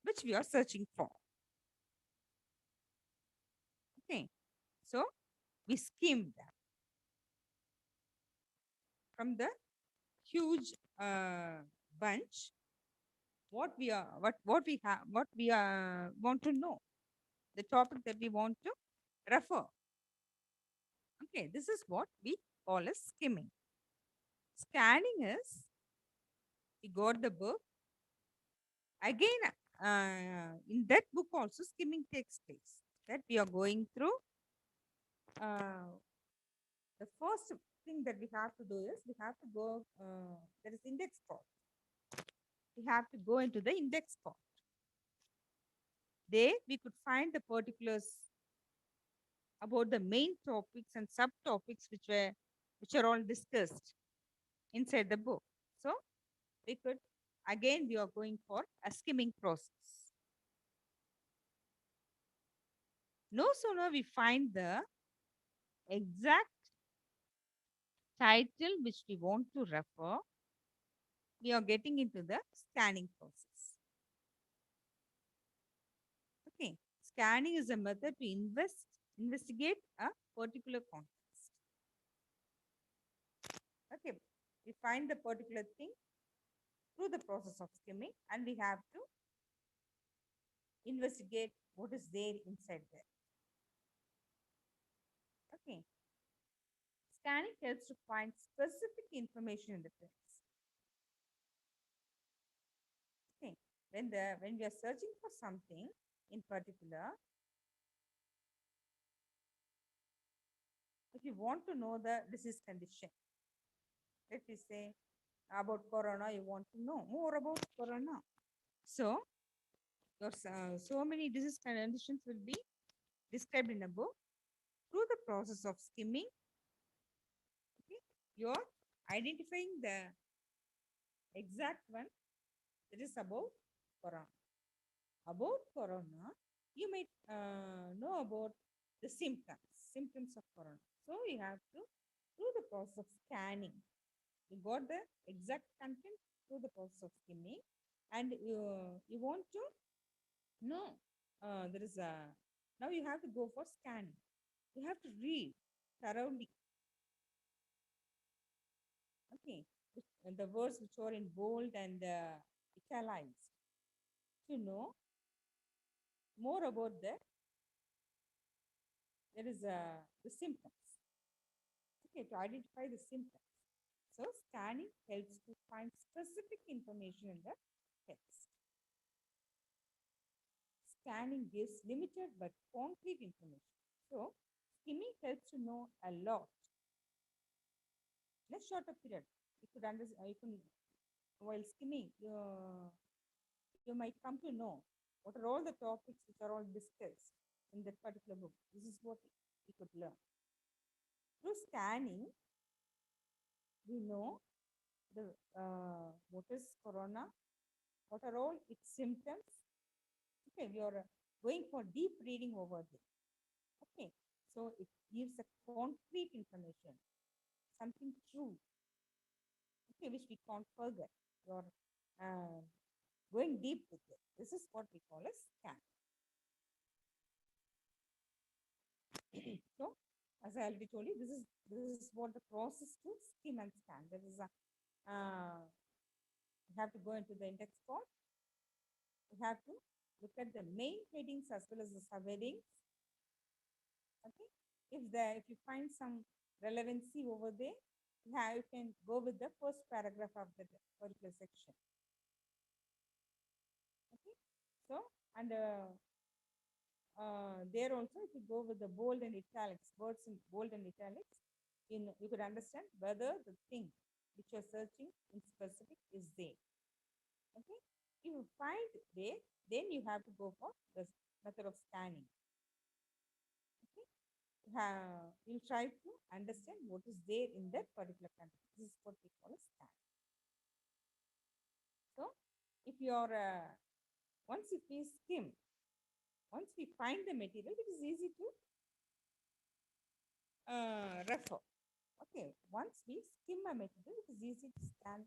which we are searching for. Okay. So we skim that from the huge bunch. What we have, what we want to know, the topic that we want to refer. Okay, this is what we call as skimming. Scanning is we got the book. Again, in that book also skimming takes place. That we are going through. The first thing that we have to do is we have to go. There is index part. We have to go into the index part. There we could find the particulars about the main topics and subtopics which are all discussed inside the book. So we could, again we are going for a skimming process. No sooner we find the exact title which we want to refer, we are getting into the scanning process. Scanning is a method to investigate a particular context. Okay, we find the particular thing through the process of skimming, and we have to investigate what is there inside there. Okay, scanning helps to find specific information in the text. Okay, when we are searching for something in particular, if you want to know the disease condition, let me say about corona, you want to know more about corona. So, so many disease conditions will be described in a book through the process of skimming. Okay, you're identifying the exact one that is about corona. About corona, you might know about the symptoms of corona. So you have to, through the process of scanning, you got the exact content through the process of skimming, and you want to know there is a, now you have to go for scanning. You have to read thoroughly. Okay, the words which are in bold and italicized, to know more about the, there is the symptoms. Okay, to identify the symptoms. So scanning helps to find specific information in the text. Scanning gives limited but concrete information. So skimming helps to know a lot in a shorter period. You could understand. You can, while skimming, you might come to know what are all the topics which are all discussed in that particular book. This is what we could learn. Through scanning, we know the what is corona, what are all its symptoms. Okay, we are going for deep reading over there. Okay, so it gives a concrete information, something true, okay, which we can't forget. You're going deep with it. This is what we call a scan. So, as I already told you, this is what the process to skim and scan. There is a you have to go into the index code. You have to look at the main headings as well as the subheadings. Okay, if you find some relevancy over there, you can go with the first paragraph of the particular section. Okay, so and there also, if you go with the bold and italics, words in bold and italics, you could understand whether the thing which you're searching in specific is there. Okay, if you find there, then you have to go for the method of scanning. Okay, you'll try to understand what is there in that particular content. This is what we call a scan. So, if you're once if we skim, once we find the material, it is easy to refer. Okay, once we skim a material, it is easy to scan.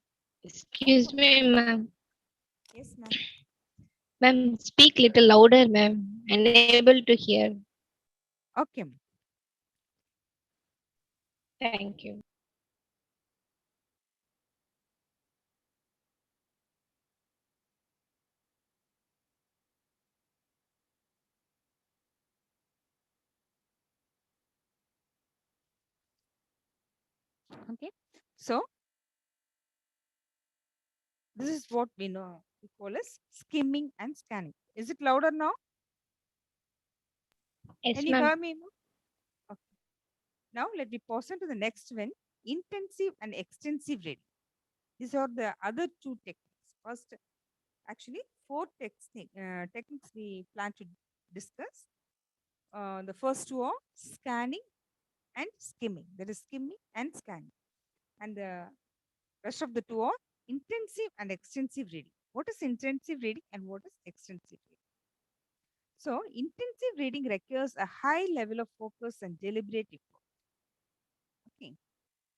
Excuse me, ma'am. Yes, ma'am. Ma'am, speak little louder, ma'am. Unable to hear. Okay. Thank you. Okay. So this is what we know we call as skimming and scanning. Is it louder now? Yes, Can you ma'am. hear me? Okay. Now let me pause on to the next one: intensive and extensive reading. These are the other two techniques. First, actually, four techniques we plan to discuss. The first two are scanning and skimming. That is skimming and scanning. And the rest of the two are intensive and extensive reading. What is intensive reading and what is extensive reading? So, intensive reading requires a high level of focus and deliberate effort. Okay.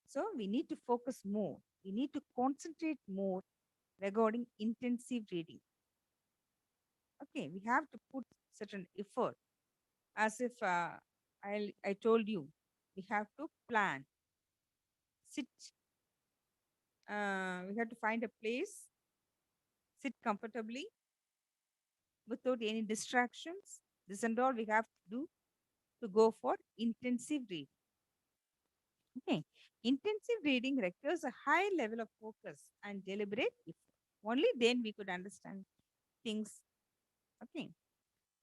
So, we need to focus more. We need to concentrate more regarding intensive reading. Okay, we have to put certain effort, as if I told you, we have to plan, sit, we have to find a place, sit comfortably without any distractions. This and all we have to do to go for intensive reading. Okay. Intensive reading requires a high level of focus and deliberate effort. Only then we could understand things. Okay.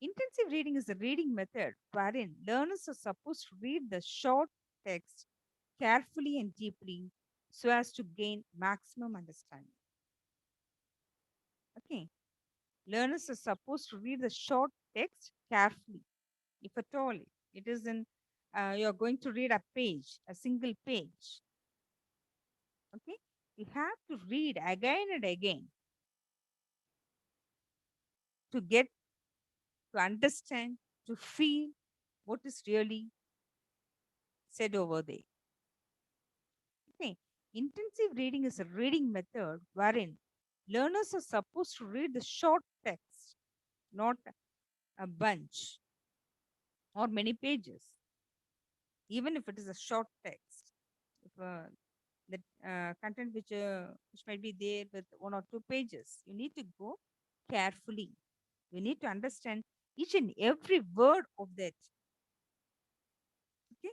Intensive reading is a reading method wherein learners are supposed to read the short text carefully and deeply so as to gain maximum understanding. Okay. Learners are supposed to read the short text carefully. If at all it is in, you're going to read a page, a single page. Okay. You have to read again and again to get to understand, to feel what is really said over there. Okay. Intensive reading is a reading method wherein learners are supposed to read the short text, not a bunch or many pages, even if it is a short text. If the content which might be there with 1 or 2 pages, you need to go carefully. You need to understand each and every word of that. Okay,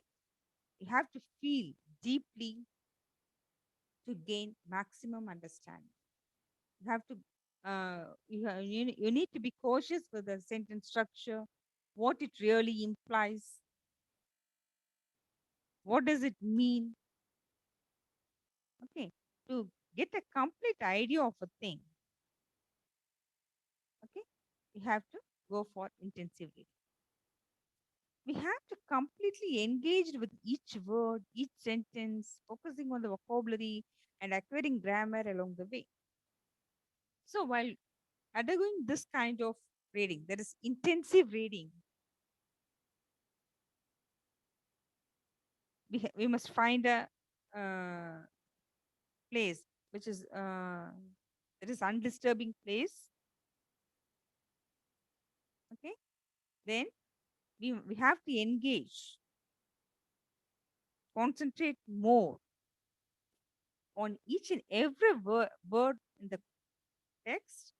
you have to feel deeply to gain maximum understanding. You have to you need to be cautious with the sentence structure, what it really implies, what does it mean. Okay, to get a complete idea of a thing. Okay, you have to go for intensive reading. We have to completely engage with each word, each sentence, focusing on the vocabulary and acquiring grammar along the way. So while undergoing this kind of reading, that is intensive reading, we must find a uh, place which is that is undisturbing place. Okay, then we have to engage, concentrate more on each and every word in the text.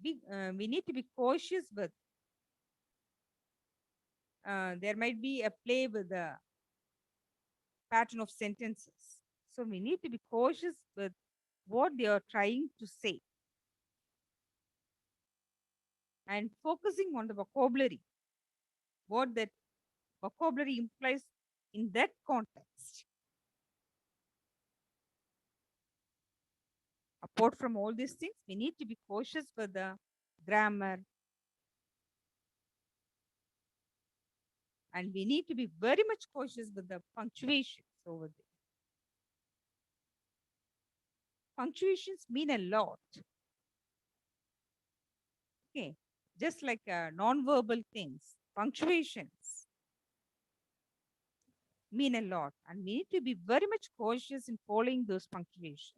We need to be cautious with, there might be a play with the pattern of sentences. So we need to be cautious with what they are trying to say and focusing on the vocabulary, what that vocabulary implies in that context. Apart from all these things, we need to be cautious with the grammar, and we need to be very much cautious with the punctuations over there. Punctuations mean a lot. Okay, just like non-verbal things, punctuations mean a lot, and we need to be very much cautious in following those punctuations.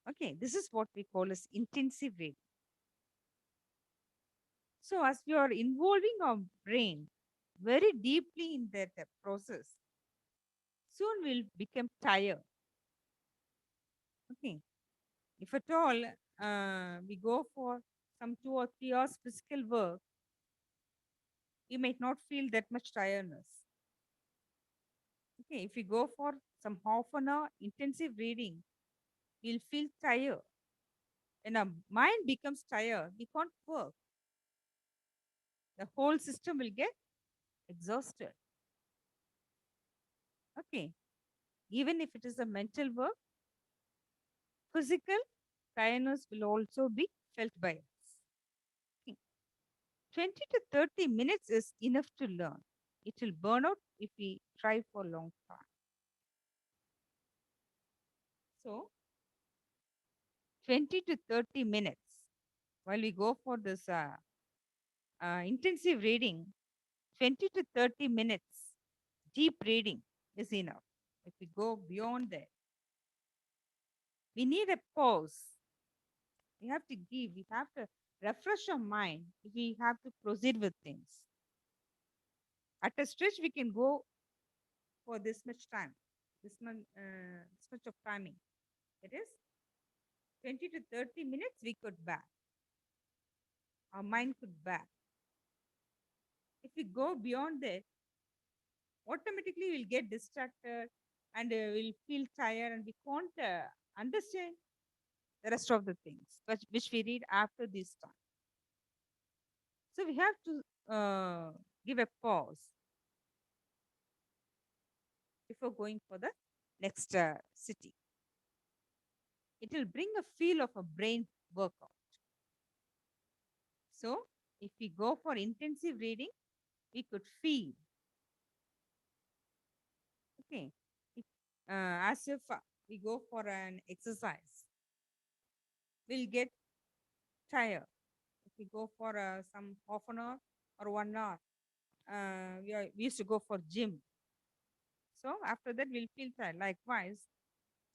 Okay, this is what we call as intensive reading. So as we are involving our brain very deeply in that process, soon we'll become tired. Okay, if at all we go for some 2 or 3 hours physical work, we might not feel that much tiredness. Okay, if we go for some half an hour intensive reading, we'll feel tired. When our mind becomes tired, we can't work. The whole system will get exhausted. Okay, even if it is a mental work, physical tiredness will also be felt by us. Okay. 20 to 30 minutes is enough to learn. It will burn out if we try for a long time. So, 20 to 30 minutes while we go for this intensive reading, 20 to 30 minutes deep reading is enough. If we go beyond that, we need a pause We have to give. We have to refresh our mind. We have to proceed with things. At a stretch, we can go for this much time, this much of timing. It is 20 to 30 minutes we could back. Our mind could back. If we go beyond that, automatically we'll get distracted and we'll feel tired and we can't understand the rest of the things which we read after this time. So we have to give a pause before going for the next city. It will bring a feel of a brain workout. So if we go for intensive reading, we could feel, okay, it, as if we go for an exercise, we'll get tired. If we go for some half an hour or 1 hour, we used to go for gym. So after that, we'll feel tired. Likewise,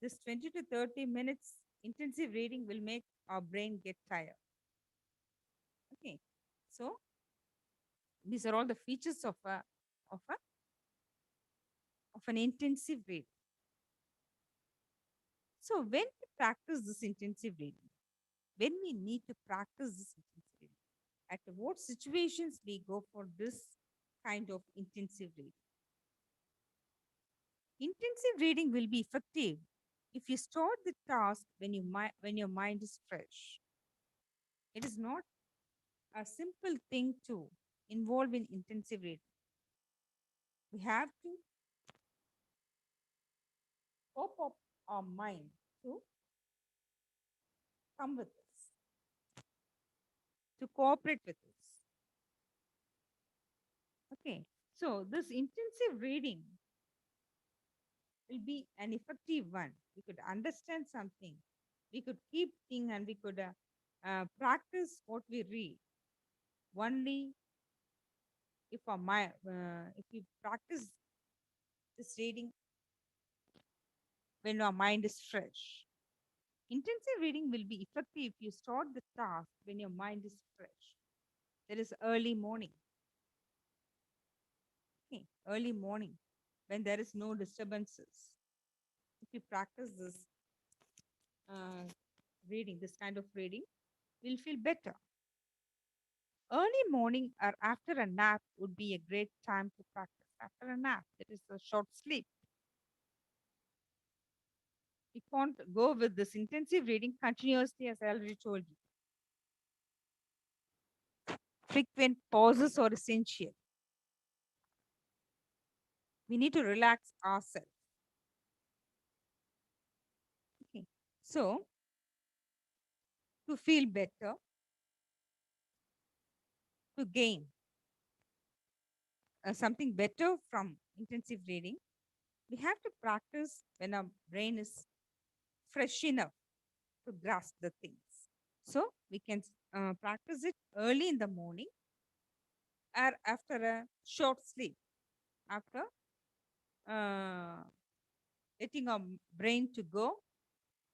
this 20 to 30 minutes intensive reading will make our brain get tired. Okay, so these are all the features of a of an intensive reading. So when we practice this intensive reading, when we need to practice this intensive reading, at what situations we go for this kind of intensive reading? Intensive reading will be effective if you start the task when your mind is fresh. It is not a simple thing to involve in intensive reading. We have to pop up our mind to come with us, to cooperate with us. Okay, so this intensive reading will be an effective one. We could understand something, we could keep thinking, and we could practice what we read only if our mind, if we practice this reading when our mind is fresh. Intensive reading will be effective if you start the task when your mind is fresh. There is early morning. Okay, early morning when there is no disturbances. If you practice this reading, this kind of reading, we'll feel better. Early morning or after a nap would be a great time to practice. After a nap, that is a short sleep. We can't go with this intensive reading continuously, as I already told you. Frequent pauses are essential. We need to relax ourselves. Okay. So, to feel better, to gain something better from intensive reading, we have to practice when our brain is fresh enough to grasp the things. So, we can practice it early in the morning or after a short sleep, after uh, letting our brain to go.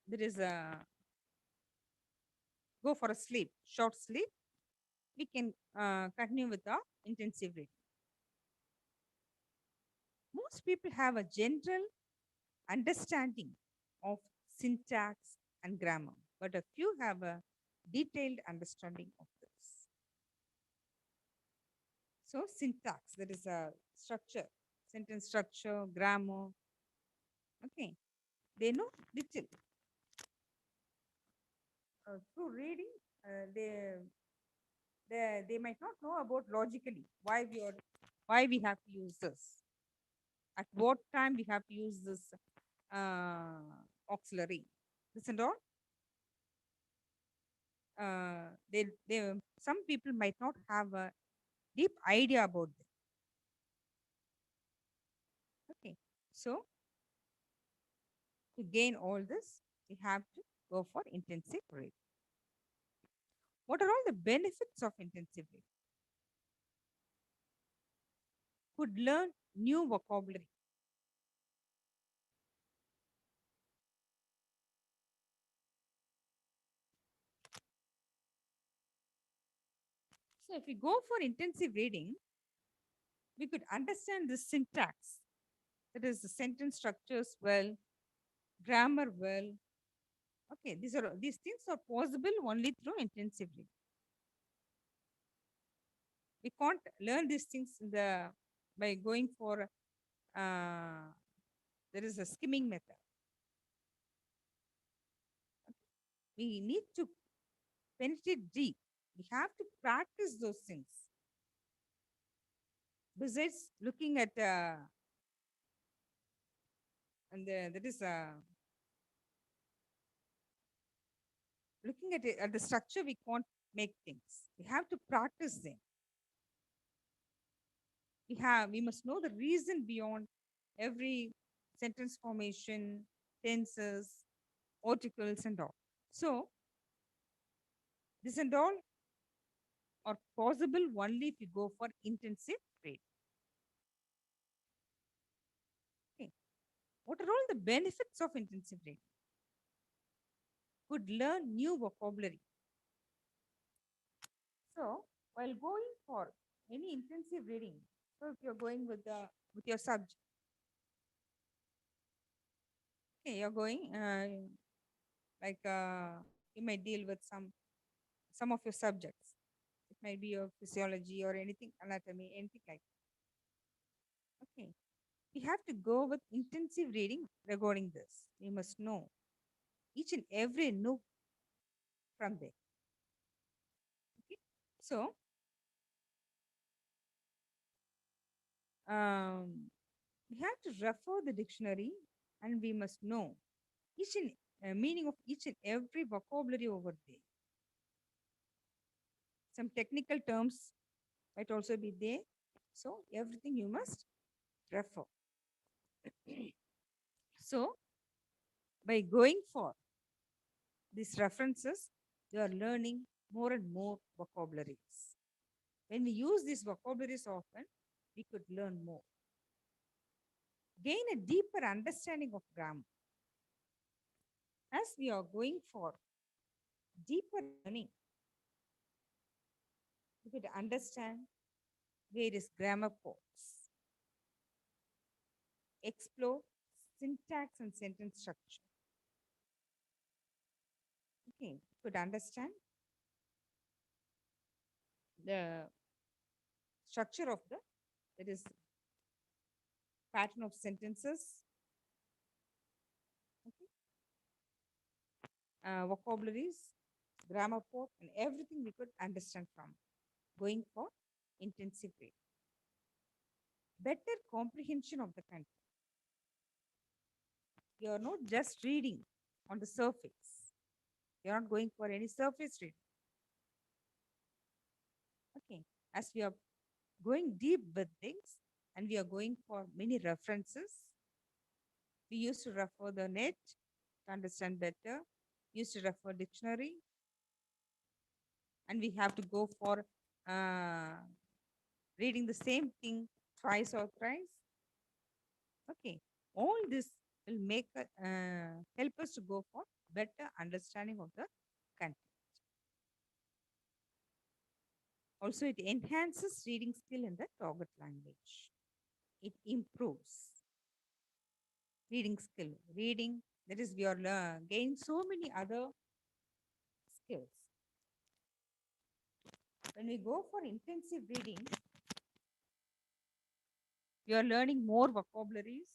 There is a go for a sleep, short sleep. We can continue with the intensive reading. Most people have a general understanding of syntax and grammar, but a few have a detailed understanding of this. So, syntax, that is a structure, sentence structure, grammar. Okay, they know little. Through reading, they might not know about logically why we have to use this. At what time we have to use this auxiliary. This and all. They some people might not have a deep idea about them. Okay, so to gain all this, we have to go for intensive reading. What are all the benefits of intensive reading? Could learn new vocabulary. So if we go for intensive reading, we could understand the syntax, that is the sentence structures well, grammar well. Okay, these things are possible only through intensive reading. We can't learn these things in the by going for there is a skimming method. We need to penetrate deep. We have to practice those things. Besides looking at and that is looking at it, at the structure, we can't make things. We have to practice them. We must know the reason beyond every sentence formation, tenses, articles, and all. So this and all are possible only if you go for intensive reading. Okay. What are all the benefits of intensive reading? Could learn new vocabulary. So while going for any intensive reading, so if you're going with your subject, okay, you're going like you might deal with some of your subjects. It might be your physiology or anything, anatomy, anything like that. Okay. We have to go with intensive reading regarding this. We must know each and every nook from there. Okay. So we have to refer the dictionary and we must know each and meaning of each and every vocabulary over there. Some technical terms might also be there. So everything you must refer. So by going for these references, you are learning more and more vocabularies. When we use these vocabularies often, we could learn more. Gain a deeper understanding of grammar. As we are going for deeper learning, we could understand various grammar codes, explore syntax and sentence structure. Okay, could understand the structure of the that is pattern of sentences, okay, vocabularies, grammar code, and everything we could understand from going for intensive reading. Better comprehension of the content. You are not just reading on the surface. You are not going for any surface reading. Okay. As we are going deep with things and we are going for many references, we used to refer the net to understand better, used to refer dictionary, and we have to go for reading the same thing twice or thrice. Okay, all this will make help us to go for better understanding of the content. Also, it enhances reading skill in the target language. It improves reading skill. Reading, that is, we are gain so many other skills. When we go for intensive reading, we are learning more vocabularies.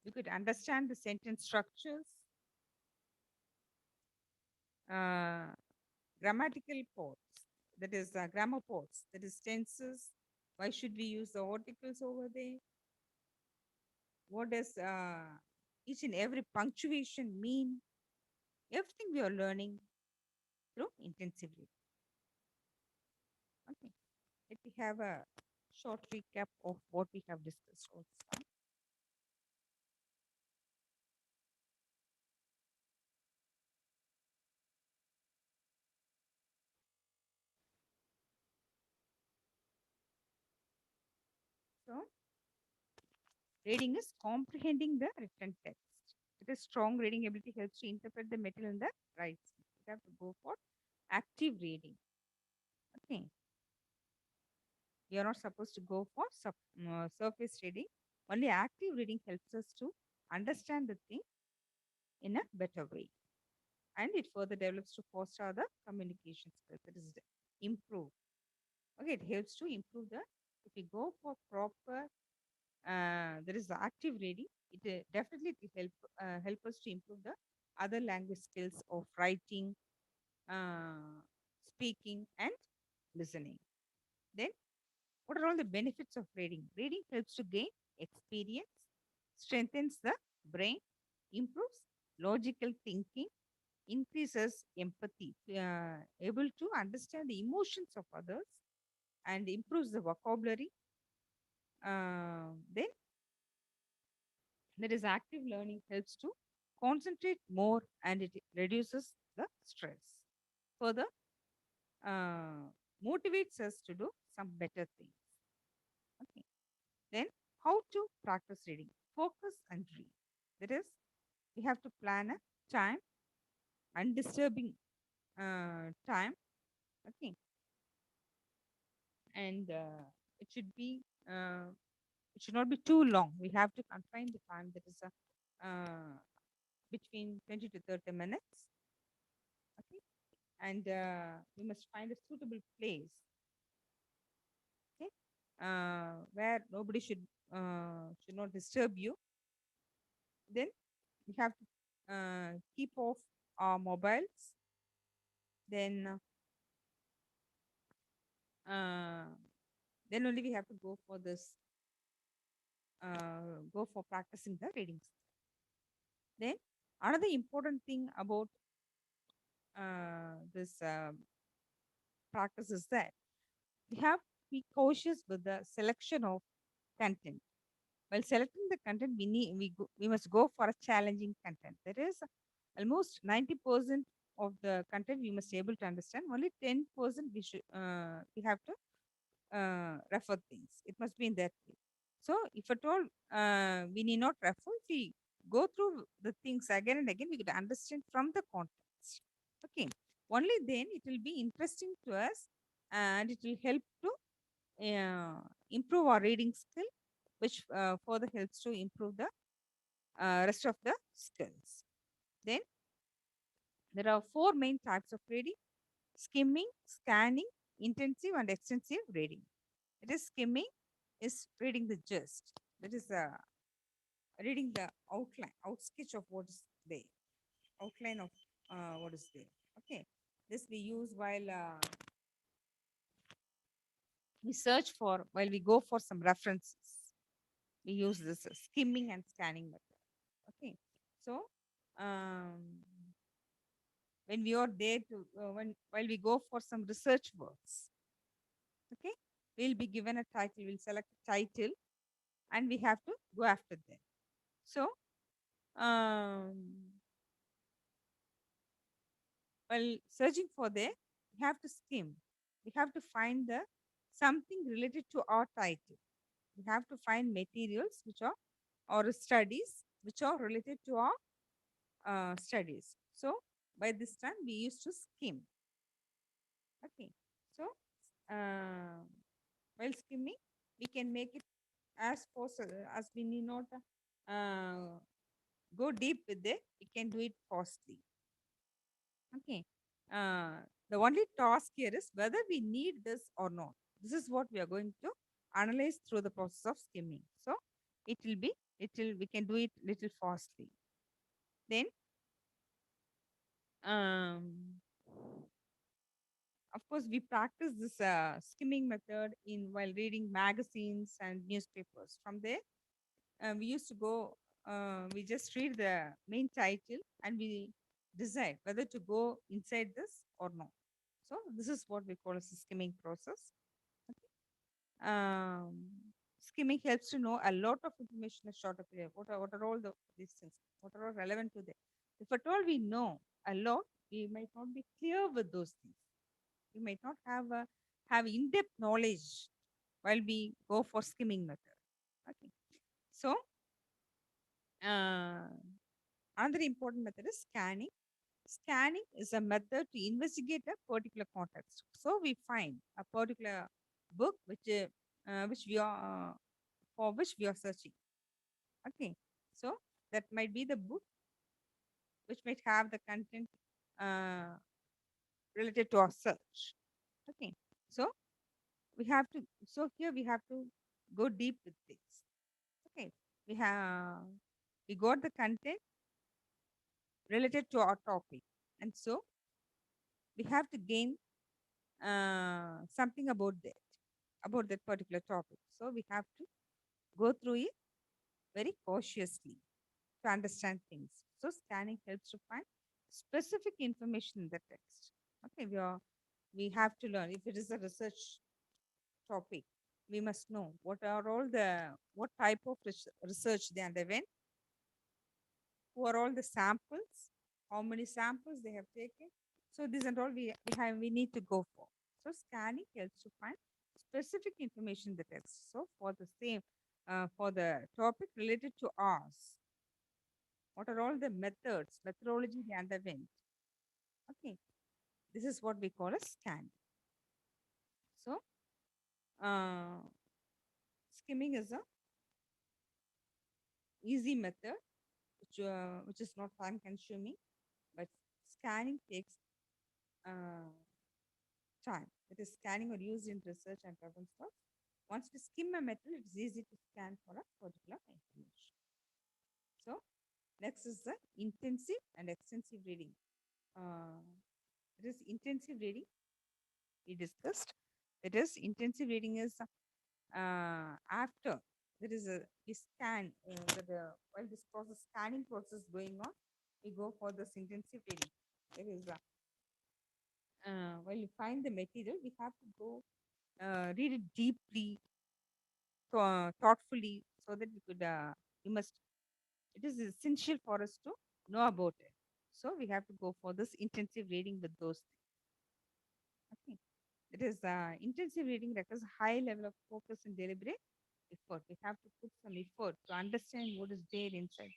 We could understand the sentence structures, uh, grammatical parts, that is grammar parts, that is tenses. Why should we use the articles over there? What does each and every punctuation mean? Everything we are learning through intensive reading. Okay, let me have a short recap of what we have discussed also. So, reading is comprehending the written text. It is strong reading ability helps to interpret the material in the right sense. You have to go for active reading. Okay. We are not supposed to go for surface reading. Only active reading helps us to understand the thing in a better way, and it further develops to foster the communication skills. That is improve. Okay, it helps to improve the. If we go for proper, there is active reading. It definitely it will help us to improve the other language skills of writing, uh, speaking, and listening. Then, what are all the benefits of reading? Reading helps to gain experience, strengthens the brain, improves logical thinking, increases empathy, able to understand the emotions of others, and improves the vocabulary. Then there is active learning helps to concentrate more and it reduces the stress. Further, uh, motivates us to do some better things. Okay. Then, how to practice reading? Focus and read. That is, we have to plan a time, undisturbing time. Okay, and it should be it should not be too long. We have to confine the time that is between 20 to 30 minutes. Okay, and we must find a suitable place. Okay, where nobody should not disturb you. Then we have to keep off our mobiles. Then uh, then only we have to go for practicing the readings. Then another important thing about this practice is that we have to be cautious with the selection of content. While selecting the content, we must go for a challenging content. That is almost 90% of the content we must able to understand. Only 10% we have to refer things. It must be in that way. So, if at all we need not refer, if we go through the things again and again, we could understand from the context. Okay. Only then it will be interesting to us and it will help to improve our reading skill, which further helps to improve the rest of the skills. Then there are four main types of reading: skimming, scanning, intensive, and extensive reading. It is skimming, is reading the gist. That is reading the outline, outsketch of what is there, outline of what is there. Okay, this we use while we search for, while we go for some references. We use this skimming and scanning method. Okay, so um, when we are there to while we go for some research works, okay, we'll be given a title. We'll select a title, and we have to go after them. So um, while searching for there, we have to skim. We have to find the something related to our title. We have to find materials which are or studies which are related to our studies. So by this time we used to skim. Okay. So uh, while skimming, we can make it as possible as we need not go deep with it. We can do it fastly. Okay. The only task here is whether we need this or not. This is what we are going to analyze through the process of skimming. So we can do it little fastly. Then um, of course we practice this skimming method in while reading magazines and newspapers. From there, we used to go. We just read the main title and we decide whether to go inside this or not. So this is what we call as a skimming process. Um, Skimming helps to know a lot of information in a shorter period. What are all these things? What are all relevant to them? If at all we know a lot, we might not be clear with those things. We might not have in-depth knowledge while we go for skimming method. Okay. So uh, another important method is scanning. Scanning is a method to investigate a particular context. So we find a particular book which which we are for which we are searching. Okay, so that might be the book which might have the content uh, related to our search. Okay, so we have to. So here we have to go deep with this. Okay, we have we got the content related to our topic, and so we have to gain something about that particular topic. So we have to go through it very cautiously to understand things. So scanning helps to find specific information in the text. Okay, we have to learn if it is a research topic. We must know what type of research they underwent, who are all the samples, how many samples they have taken. So these and all we need to go for. So scanning helps to find specific information in the text. So for the same for the topic related to ours, what are all the methodology they underwent. Okay, this is what we call a scan. So uh, skimming is a easy method which is not time consuming, but scanning takes uh, time. It is scanning or used in research and problem stuff. Once we skim a metal, it's easy to scan for a particular information. So next is the intensive and extensive reading. Uh, it is intensive reading we discussed. It is intensive reading is after there is a we scan while this process scanning process going on, we go for this intensive reading. There is a while you find the material, we have to go read it deeply, thoughtfully, so that we could we must it is essential for us to know about it. So we have to go for this intensive reading with those things. Okay, it is intensive reading requires a high level of focus and deliberate effort. We have to put some effort to understand what is there inside.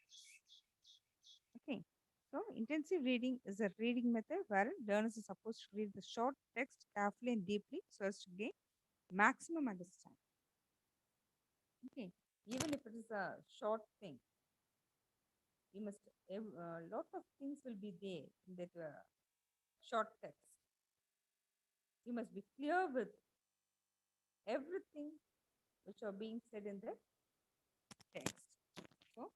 Okay, so intensive reading is a reading method where learners are supposed to read the short text carefully and deeply so as to gain maximum understanding. Okay, even if it is a short thing, you must a lot of things will be there in that short text. You must be clear with everything which are being said in the text. So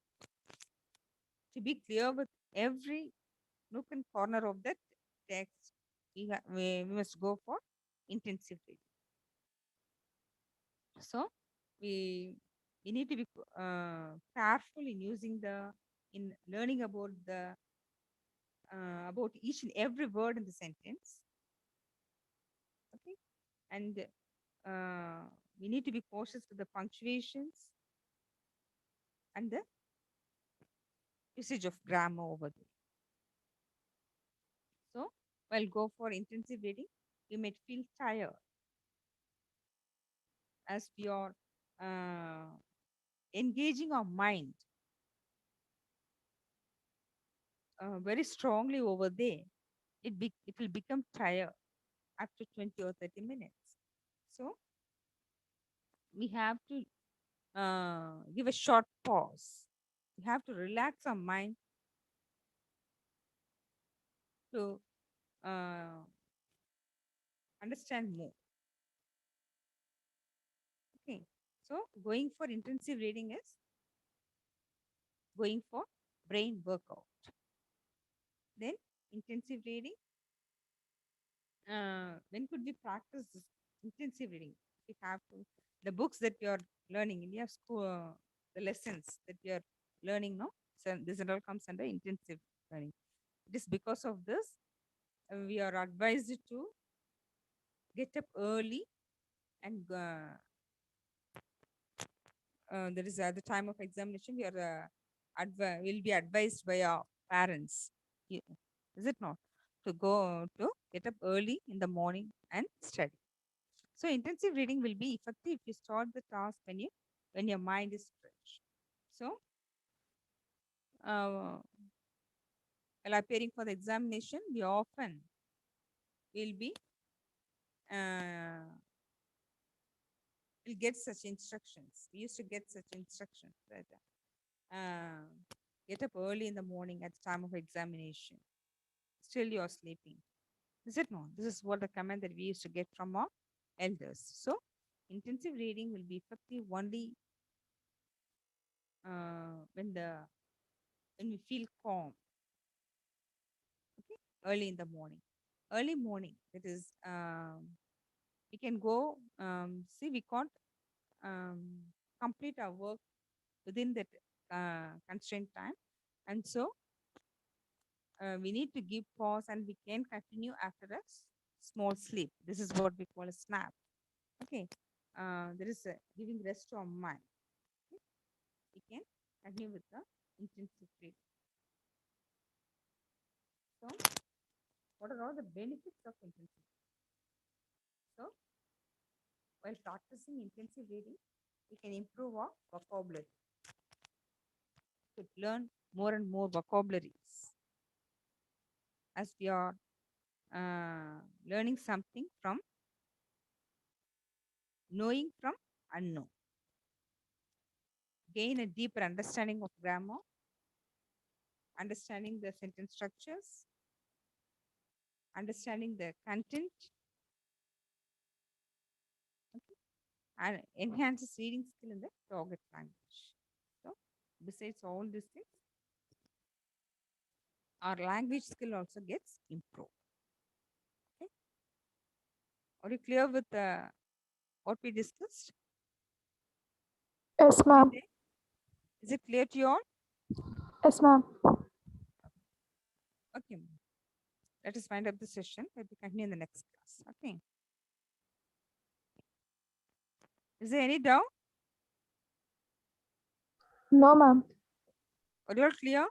to be clear with every nook and corner of that text, we must go for intensive reading. So we we need to be careful in using the in learning about each and every word in the sentence. Okay, and we need to be cautious with the punctuations and the usage of grammar over there. So while go for intensive reading, you might feel tired as we are uh, engaging our mind very strongly over there. It will become tired after 20 or 30 minutes. So we have to give a short pause. We have to relax our mind to uh, understand more. Okay. So going for intensive reading is going for brain workout. Then intensive reading. When could we practice this intensive reading? We have to the books that you are learning in your school, the lessons that you are learning now. So this and all comes under intensive learning. It is because of this we are advised to get up early and there is at the time of examination we are will be advised by our parents. Is it not to go to get up early in the morning and study? So intensive reading will be effective if you start the task when your mind is fresh. So while appearing for the examination, we often will be uh, will get such instructions. We used to get such instructions that get up early in the morning at the time of examination. Still you're sleeping. Is it no? This is what the command that we used to get from our elders. So intensive reading will be effective only when we feel calm. Okay, early in the morning. Early morning. That is, we can go. See, we can't complete our work within that constrained time, and so we need to give pause, and we can continue after a small sleep. This is what we call a snap. Okay, there is a giving rest to our mind. Okay? We can continue with the intensive reading. So, what are all the benefits of intensive? So, while practicing intensive reading, we can improve our vocabulary. To learn more and more vocabularies as we are learning something from knowing from unknown. Gain a deeper understanding of grammar, understanding the sentence structures, understanding the content, okay, and enhances reading skill in the target language. So, besides all these things, our language skill also gets improved. Okay? Are you clear with what we discussed? Yes, ma'am. Is it clear to you all? Yes, ma'am. Okay. Let us wind up the session. Let me continue in the next class. Okay. Is there any doubt? No, ma'am. Are you all clear?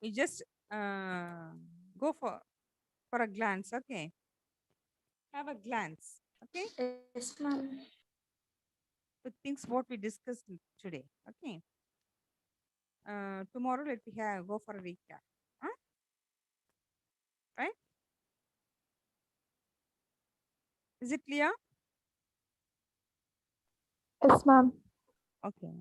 We just go for a glance. Okay. Have a glance. Okay. Yes, ma'am. With things what we discussed today. Okay. Tomorrow let me go for a recap. Huh? Right? Is it clear? Yes, ma'am. Okay.